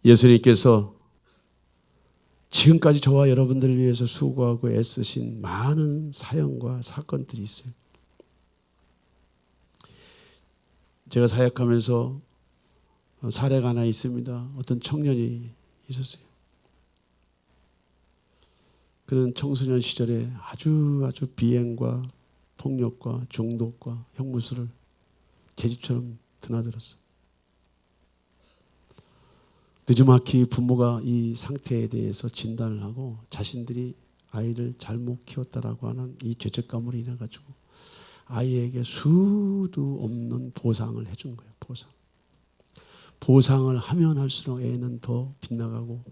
예수님께서 지금까지 저와 여러분들을 위해서 수고하고 애쓰신 많은 사연과 사건들이 있어요. 제가 사역하면서 사례가 하나 있습니다. 어떤 청년이 있었어요. 그는 청소년 시절에 아주 비행과 폭력과 중독과 형무소를 제 집처럼 드나들었어요. 늦지막히 부모가 이 상태에 대해서 진단을 하고 자신들이 아이를 잘못 키웠다라고 하는 이 죄책감으로 인해 가지고 아이에게 수도 없는 보상을 해준 거예요. 보상을 하면 할수록 애는 더 빗나가고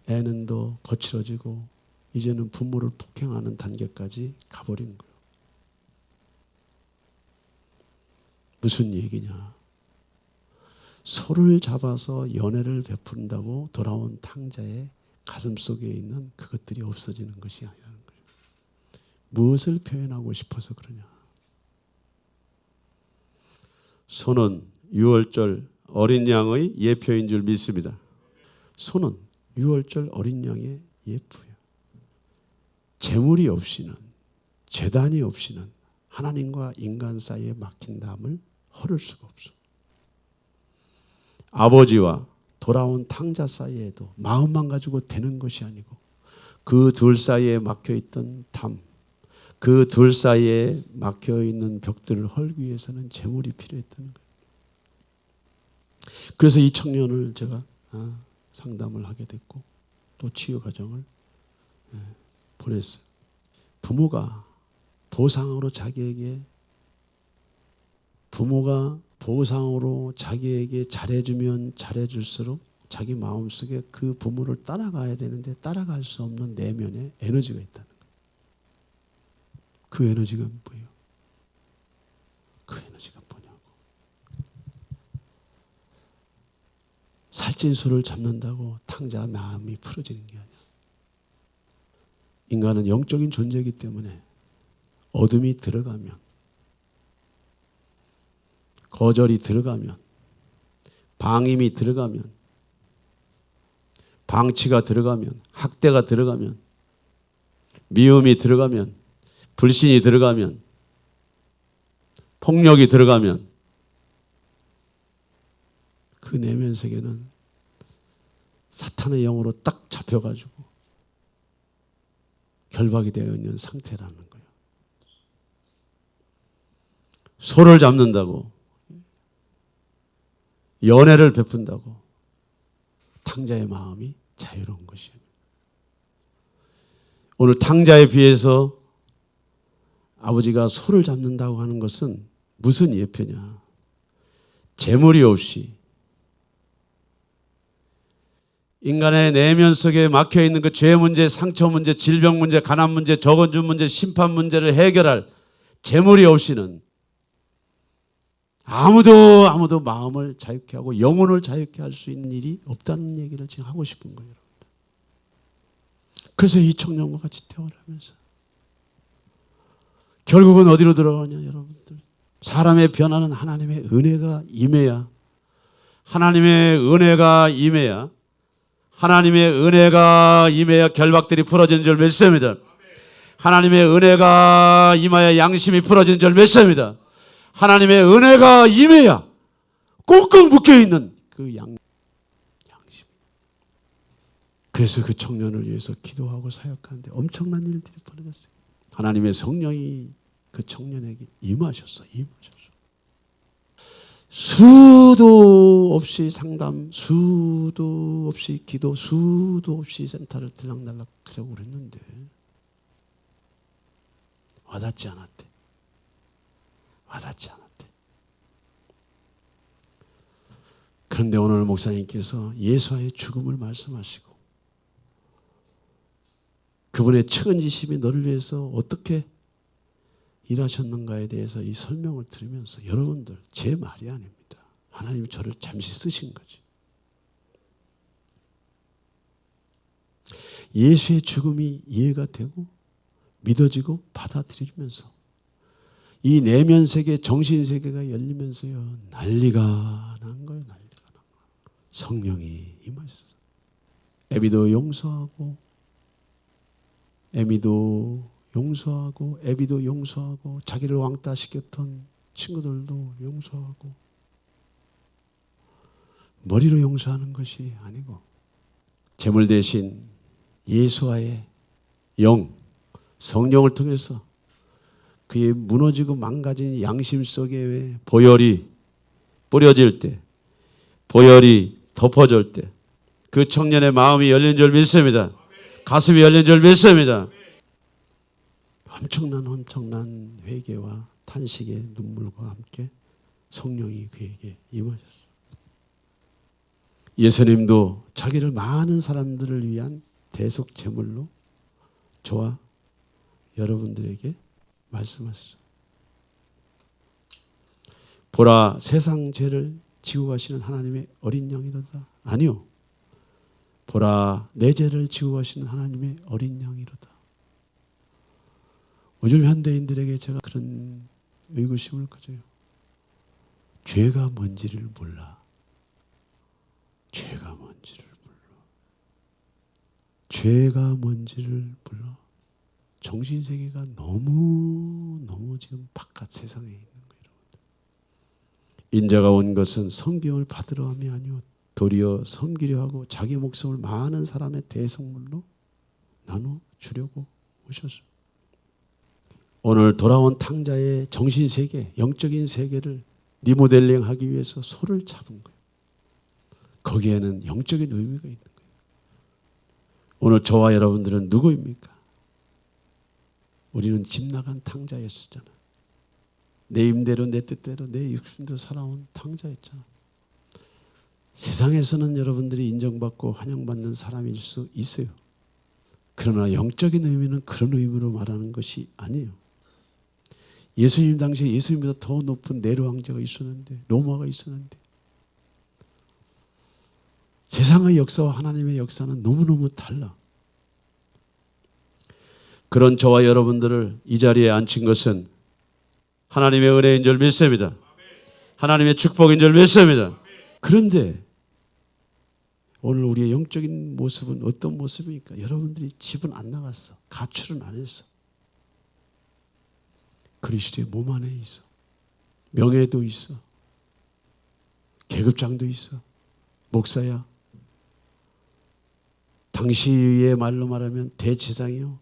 애는 더 거칠어지고 이제는 부모를 폭행하는 단계까지 가버린 거예요. 무슨 얘기냐? 소를 잡아서 연애를 베푼다고 돌아온 탕자의 가슴 속에 있는 그것들이 없어지는 것이 아니라는 거예요. 무엇을 표현하고 싶어서 그러냐? 소는 유월절 어린 양의 예표인 줄 믿습니다. 소는 유월절 어린 양의 예표예요. 재물이 없이는, 제단이 없이는 하나님과 인간 사이에 막힌 담을 헐을 수가 없어. 아버지와 돌아온 탕자 사이에도 마음만 가지고 되는 것이 아니고 그 둘 사이에 막혀있던 담, 그 둘 사이에 막혀있는 벽들을 헐기 위해서는 재물이 필요했다는 거예요. 그래서 이 청년을 제가 상담을 하게 됐고 또 치유 과정을 보냈어요. 부모가 보상으로 자기에게 잘해주면 잘해줄수록 자기 마음속에 그 부모를 따라가야 되는데 따라갈 수 없는 내면에 에너지가 있다는 거예요. 그 에너지가 뭐예요? 그 에너지가 뭐냐고. 살찐 소를 잡는다고 탕자 마음이 풀어지는 게 아니야. 인간은 영적인 존재이기 때문에 어둠이 들어가면, 거절이 들어가면, 방임이 들어가면, 방치가 들어가면, 학대가 들어가면, 미움이 들어가면, 불신이 들어가면, 폭력이 들어가면 그 내면 세계는 사탄의 영으로 딱 잡혀가지고 결박이 되어 있는 상태라는 거예요. 소를 잡는다고, 연애를 베푼다고 탕자의 마음이 자유로운 것이에요. 오늘 탕자에 비해서 아버지가 소를 잡는다고 하는 것은 무슨 예표냐? 재물이 없이 인간의 내면 속에 막혀있는 그 죄 문제, 상처 문제, 질병 문제, 가난 문제, 저건주 문제, 심판 문제를 해결할 재물이 없이는 아무도 마음을 자유케 하고 영혼을 자유케 할 수 있는 일이 없다는 얘기를 지금 하고 싶은 거예요. 그래서 이 청년과 같이 대화를 하면서 결국은 어디로 들어가냐 여러분들. 사람의 변화는 하나님의 은혜가 임해야, 하나님의 은혜가 임해야 결박들이 풀어지는 줄 믿습니다. 하나님의 은혜가 임하여 양심이 풀어지는 줄 믿습니다. 하나님의 은혜가 임해야 꽁꽁 묶여있는 그 양심. 그래서 그 청년을 위해서 기도하고 사역하는데 엄청난 일들이 벌어졌어요. 하나님의 성령이 그 청년에게 임하셨어. 수도 없이 상담, 수도 없이 기도, 수도 없이 센터를 들락날락 하려고 그랬는데 와닿지 않았대. 그런데 오늘 목사님께서 예수와의 죽음을 말씀하시고 그분의 측은지심이 너를 위해서 어떻게 일하셨는가에 대해서 이 설명을 들으면서 여러분들 제 말이 아닙니다. 하나님이 저를 잠시 쓰신 거지. 예수의 죽음이 이해가 되고 믿어지고 받아들여지면서 이 내면 세계, 정신 세계가 열리면서요 난리가 난 거예요. 성령이 임하셨어요. 에비도 용서하고 에비도 용서하고 자기를 왕따시켰던 친구들도 용서하고 머리로 용서하는 것이 아니고 제물 대신 예수와의 영, 성령을 통해서 그의 무너지고 망가진 양심 속에 보혈이 뿌려질 때, 보혈이 덮어질 때 그 청년의 마음이 열린 줄 믿습니다. 가슴이 열린 줄 믿습니다. 엄청난 회개와 탄식의 눈물과 함께 성령이 그에게 임하셨어요. 예수님도 자기를 많은 사람들을 위한 대속 제물로 저와 여러분들에게 말씀하셨어요. 보라, 세상 죄를 지고 가시는 하나님의 어린 양이로다. 아니요. 보라, 내 죄를 지고 가시는 하나님의 어린 양이로다. 요즘 현대인들에게 제가 그런 의구심을 가져요. 죄가 뭔지를 몰라. 죄가 뭔지를 몰라. 죄가 뭔지를 몰라. 정신세계가 너무 지금 바깥 세상에 있는 거예요. 인자가 온 것은 성경을 받으러 함이 아니오 도리어 섬기려 하고 자기 목숨을 많은 사람의 대성물로 나눠 주려고 오셨어요. 오늘 돌아온 탕자의 정신세계, 영적인 세계를 리모델링하기 위해서 소를 잡은 거예요. 거기에는 영적인 의미가 있는 거예요. 오늘 저와 여러분들은 누구입니까? 우리는 집 나간 탕자였었잖아. 내 임대로 내 뜻대로 내 육신대로 살아온 탕자였잖아. 세상에서는 여러분들이 인정받고 환영받는 사람일 수 있어요. 그러나 영적인 의미는 그런 의미로 말하는 것이 아니에요. 예수님 당시에 예수님보다 더 높은 네로 황제가 있었는데, 로마가 있었는데, 세상의 역사와 하나님의 역사는 너무너무 달라. 그런 저와 여러분들을 이 자리에 앉힌 것은 하나님의 은혜인 줄 믿습니다. 하나님의 축복인 줄 믿습니다. 그런데 오늘 우리의 영적인 모습은 어떤 모습입니까? 여러분들이 집은 안 나갔어. 가출은 안 했어. 그리스도의 몸 안에 있어. 명예도 있어. 계급장도 있어. 목사야. 당시의 말로 말하면 대제사장이요,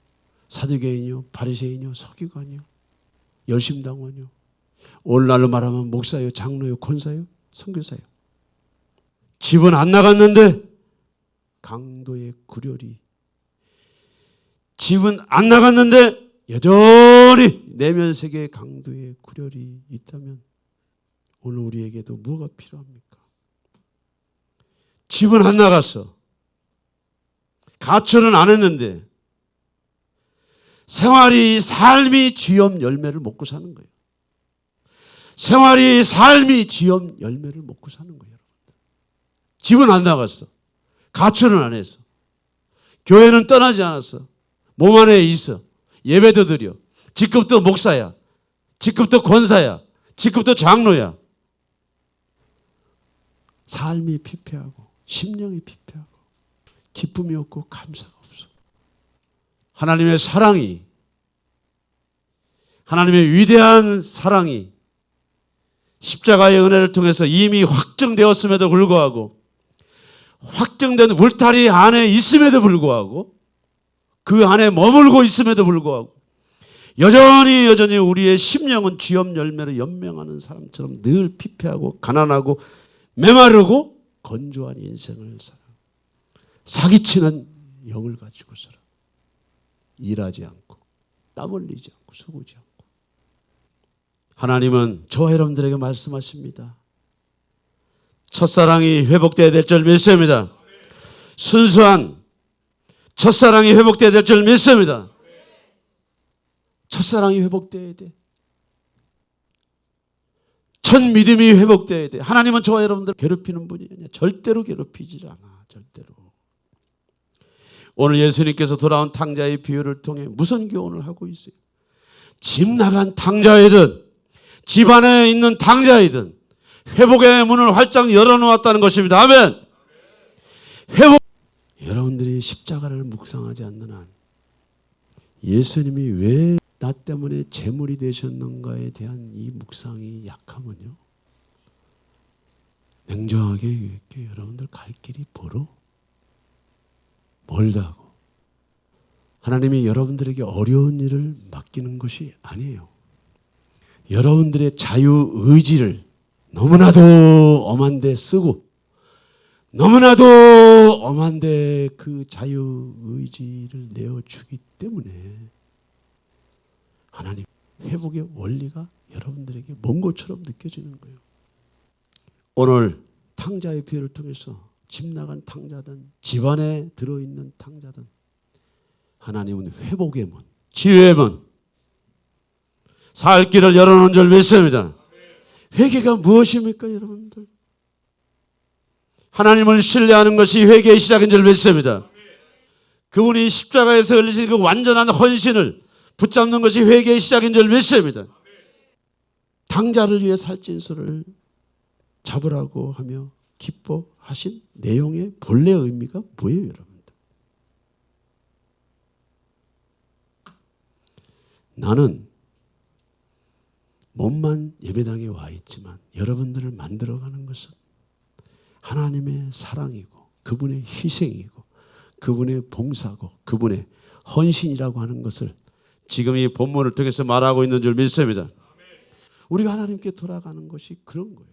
사두개인이요, 바리새인이요, 서기관이요, 열심당원이요. 오늘날로 말하면 목사요, 장로요, 권사요, 선교사요. 집은 안 나갔는데 강도의 구렬이, 집은 안 나갔는데 여전히 내면 세계의 강도의 구렬이 있다면 오늘 우리에게도 뭐가 필요합니까? 집은 안 나갔어. 가출은 안 했는데 생활이, 삶이 쥐염 열매를 먹고 사는 거예요. 생활이, 삶이 쥐염 열매를 먹고 사는 거예요. 여러분들. 집은 안 나갔어. 가출은 안 했어. 교회는 떠나지 않았어. 몸 안에 있어. 예배도 드려. 직급도 목사야. 직급도 권사야. 직급도 장로야. 삶이 피폐하고 심령이 피폐하고 기쁨이 없고 감사가 없어. 하나님의 사랑이, 하나님의 위대한 사랑이 십자가의 은혜를 통해서 이미 확정되었음에도 불구하고, 확정된 울타리 안에 있음에도 불구하고, 그 안에 머물고 있음에도 불구하고 여전히 우리의 심령은 쥐염 열매를 연명하는 사람처럼 늘 피폐하고 가난하고 메마르고 건조한 인생을 살아. 사기치는 영을 가지고 살아. 일하지 않고 땀 흘리지 않고 수고지 않고. 하나님은 저와 여러분들에게 말씀하십니다. 첫사랑이 회복되어야 될 줄 믿습니다. 순수한 첫사랑이 회복되어야 될 줄 믿습니다. 첫사랑이 회복되어야 돼. 첫 믿음이 회복되어야 돼. 하나님은 저와 여러분들 괴롭히는 분이 아니야. 절대로 괴롭히지 않아. 절대로. 오늘 예수님께서 돌아온 탕자의 비유를 통해 무슨 교훈을 하고 있어요? 집 나간 탕자이든 집 안에 있는 탕자이든 회복의 문을 활짝 열어놓았다는 것입니다. 아멘. 회복. 여러분들이 십자가를 묵상하지 않는 한 예수님이 왜 나 때문에 제물이 되셨는가에 대한 이 묵상이 약하면요, 냉정하게 얘기할게요. 여러분들 갈 길이 멀다고. 하나님이 여러분들에게 어려운 일을 맡기는 것이 아니에요. 여러분들의 자유의지를 너무나도 엄한 데 쓰고 너무나도 엄한 데 그 자유의지를 내어주기 때문에 하나님 회복의 원리가 여러분들에게 먼 것처럼 느껴지는 거예요. 오늘 탕자의 피해를 통해서 집 나간 탕자든 집안에 들어있는 탕자든 하나님은 회복의 문, 치유의 문, 살 길을 열어놓은 줄 믿습니다. 회개가 무엇입니까, 여러분들? 하나님을 신뢰하는 것이 회개의 시작인 줄 믿습니다. 그분이 십자가에서 흘리신 그 완전한 헌신을 붙잡는 것이 회개의 시작인 줄 믿습니다. 탕자를 위해 살찐소를 잡으라고 하며 기뻐하신 내용의 본래 의미가 뭐예요, 여러분들? 나는 몸만 예배당에 와 있지만 여러분들을 만들어가는 것은 하나님의 사랑이고 그분의 희생이고 그분의 봉사고 그분의 헌신이라고 하는 것을 지금 이 본문을 통해서 말하고 있는 줄 믿습니다. 우리가 하나님께 돌아가는 것이 그런 거예요.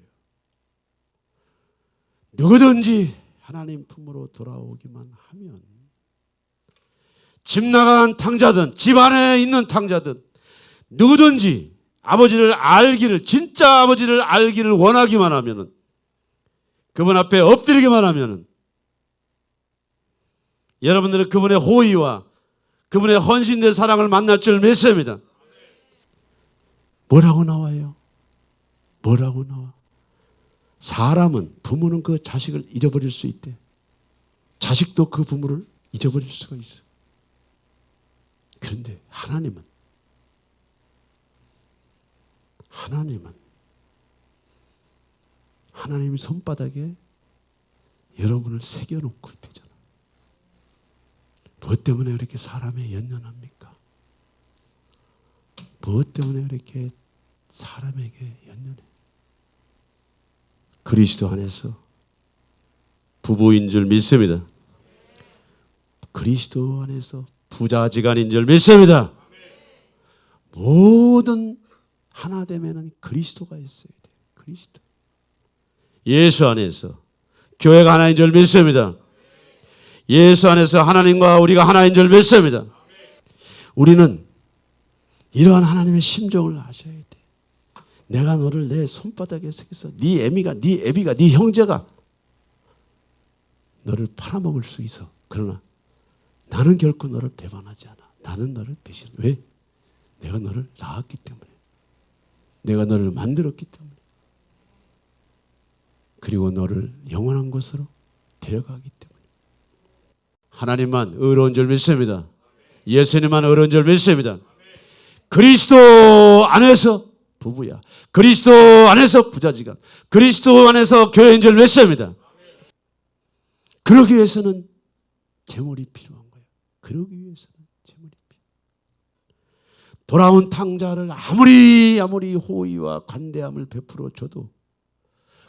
누구든지 하나님 품으로 돌아오기만 하면 집 나간 탕자든 집 안에 있는 탕자든 누구든지 아버지를 알기를 진짜 아버지를 알기를 원하기만 하면은 그분 앞에 엎드리기만 하면은 여러분들은 그분의 호의와 그분의 헌신된 사랑을 만날 줄 믿습니다. 뭐라고 나와요? 뭐라고 나와? 사람은 부모는 그 자식을 잊어버릴 수 있대. 자식도 그 부모를 잊어버릴 수가 있어. 그런데 하나님은 하나님이 손바닥에 여러분을 새겨놓고 있대잖아. 무엇 때문에 이렇게 사람에 연연합니까? 무엇 때문에 이렇게 사람에게 연연해? 그리스도 안에서 부부인 줄 믿습니다. 그리스도 안에서 부자지간인 줄 믿습니다. 모든 하나 되면은 그리스도가 있어야 돼. 그리스도. 예수 안에서 교회가 하나인 줄 믿습니다. 예수 안에서 하나님과 우리가 하나인 줄 믿습니다. 우리는 이러한 하나님의 심정을 아셔야 돼. 내가 너를 내 손바닥에 새겨서 네 애미가 네 애비가 네 형제가 너를 팔아먹을 수 있어. 그러나 나는 결코 너를 배반하지 않아. 나는 너를 배신. 왜? 내가 너를 낳았기 때문에. 내가 너를 만들었기 때문에. 그리고 너를 영원한 곳으로 데려가기 때문에. 하나님만 의로운 줄 믿습니다. 예수님만 의로운 줄 믿습니다. 그리스도 안에서 부부야. 그리스도 안에서 부자지간. 그리스도 안에서 교회인 줄 믿습니다. 그러기 위해서는 재물이 필요한 거예요. 그러기 위해서는 재물이 필요해요. 돌아온 탕자를 아무리 호의와 관대함을 베풀어 줘도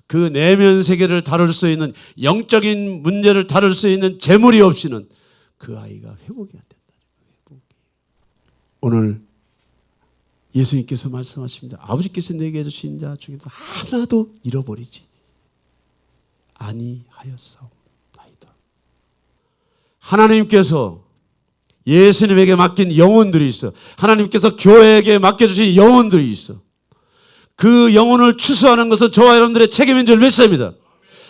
그 내면 세계를 다룰 수 있는 영적인 문제를 다룰 수 있는 재물이 없이는 그 아이가 회복이 안 된다. 회복이. 오늘 예수님께서 말씀하십니다. 아버지께서 내게 주신 자 중에서 하나도 잃어버리지 아니하였사옵나이다. 하나님께서 예수님에게 맡긴 영혼들이 있어. 하나님께서 교회에게 맡겨주신 영혼들이 있어. 그 영혼을 추수하는 것은 저와 여러분들의 책임인 줄 믿습니다.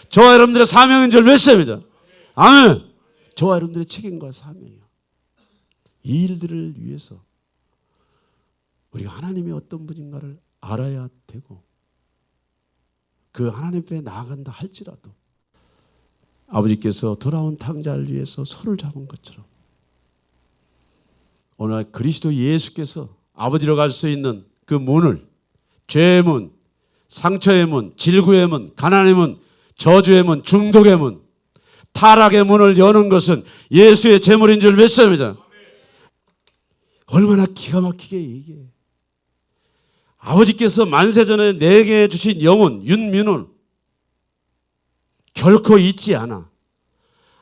저와 여러분들의 사명인 줄 믿습니다. 아멘. 저와 여러분들의 책임과 사명이요. 이 일들을 위해서 우리가 하나님이 어떤 분인가를 알아야 되고 그 하나님 앞에 나아간다 할지라도 아버지께서 돌아온 탕자를 위해서 손을 잡은 것처럼 오늘 그리스도 예수께서 아버지로 갈 수 있는 그 문을 죄의 문, 상처의 문, 질구의 문, 가난의 문, 저주의 문, 중독의 문, 타락의 문을 여는 것은 예수의 제물인 줄 믿습니다. 얼마나 기가 막히게 얘기해. 아버지께서 만세전에 내게 주신 영혼 윤민훈 결코 잊지 않아.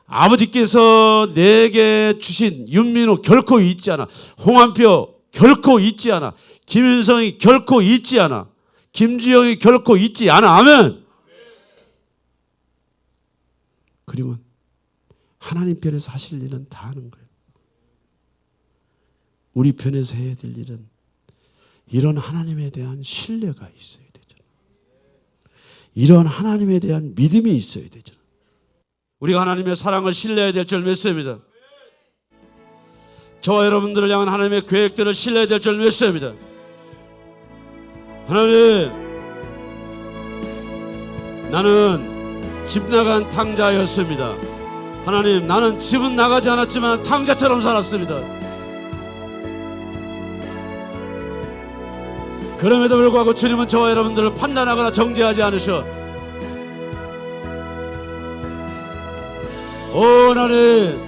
아버지께서 내게 주신 윤민우 결코 잊지 않아. 홍한표 결코 잊지 않아. 김윤성이 결코 잊지 않아. 김주영이 결코 잊지 않아. 아멘. 그러면 하나님 편에서 하실 일은 다 하는 거예요. 우리 편에서 해야 될 일은 이런 하나님에 대한 신뢰가 있어야 되잖아. 이런 하나님에 대한 믿음이 있어야 되잖아. 우리가 하나님의 사랑을 신뢰해야 될 줄 믿습니다. 저와 여러분들을 향한 하나님의 계획들을 신뢰해야 될 줄 믿습니다. 하나님, 나는 집 나간 탕자였습니다. 하나님, 나는 집은 나가지 않았지만 탕자처럼 살았습니다. 그럼에도 불구하고 주님은 저와 여러분들을 판단하거나 정죄하지 않으셔. 오 하나님,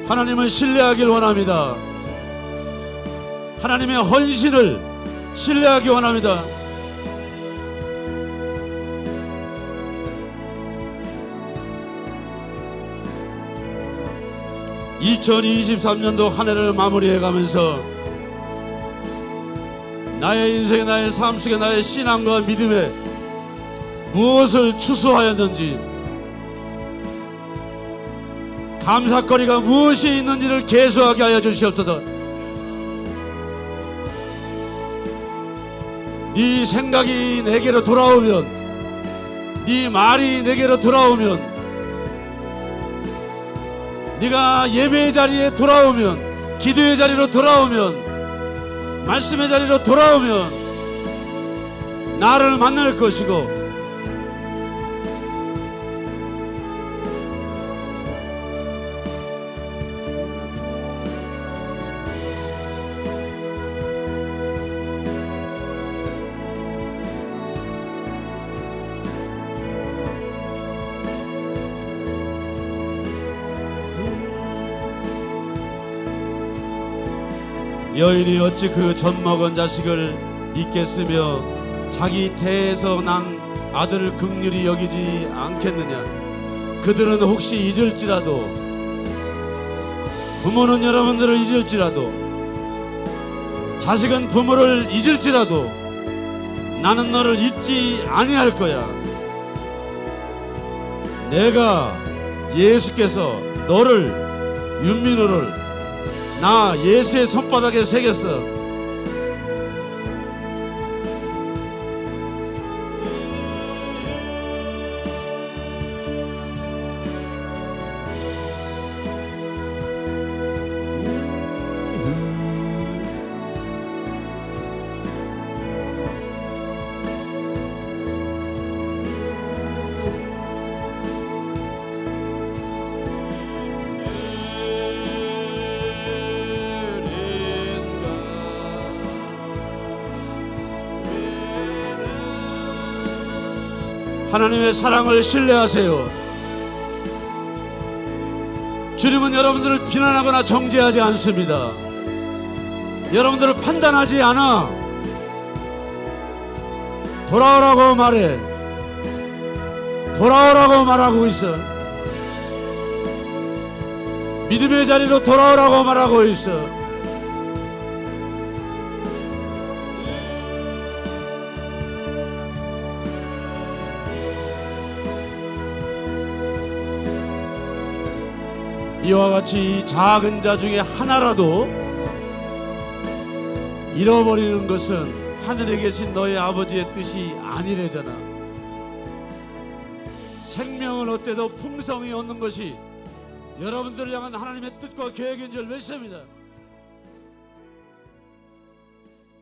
하나님을 신뢰하길 원합니다. 하나님의 헌신을 신뢰하기 원합니다. (2023년도) 한 해를 마무리해 가면서 나의 인생에, 나의 삶 속에, 나의 신앙과 믿음에 무엇을 추수하였는지, 감사거리가 무엇이 있는지를 계수하게 하여 주시옵소서. 네 생각이 내게로 돌아오면, 네 말이 내게로 돌아오면, 네가 예배의 자리에 돌아오면, 기도의 자리로 돌아오면, 말씀의 자리로 돌아오면 나를 만날 것이고, 여인이 어찌 그 젖먹은 자식을 잊겠으며 자기 태에서 난 아들을 긍휼히 여기지 않겠느냐. 그들은 혹시 잊을지라도, 부모는 여러분들을 잊을지라도, 자식은 부모를 잊을지라도 나는 너를 잊지 아니할 거야. 내가, 예수께서 너를, 윤민우를 나 예수의 손바닥에 새겼어. 하나님의 사랑을 신뢰하세요. 주님은 여러분들을 비난하거나 정죄하지 않습니다. 여러분들을 판단하지 않아. 돌아오라고 말해. 돌아오라고 말하고 있어. 믿음의 자리로 돌아오라고 말하고 있어. 이와 같이 이 작은 자 중에 하나라도 잃어버리는 것은 하늘에 계신 너의 아버지의 뜻이 아니래잖아. 생명을 얻대도 풍성히 얻는 것이 여러분들을 향한 하나님의 뜻과 계획인 줄 믿습니다.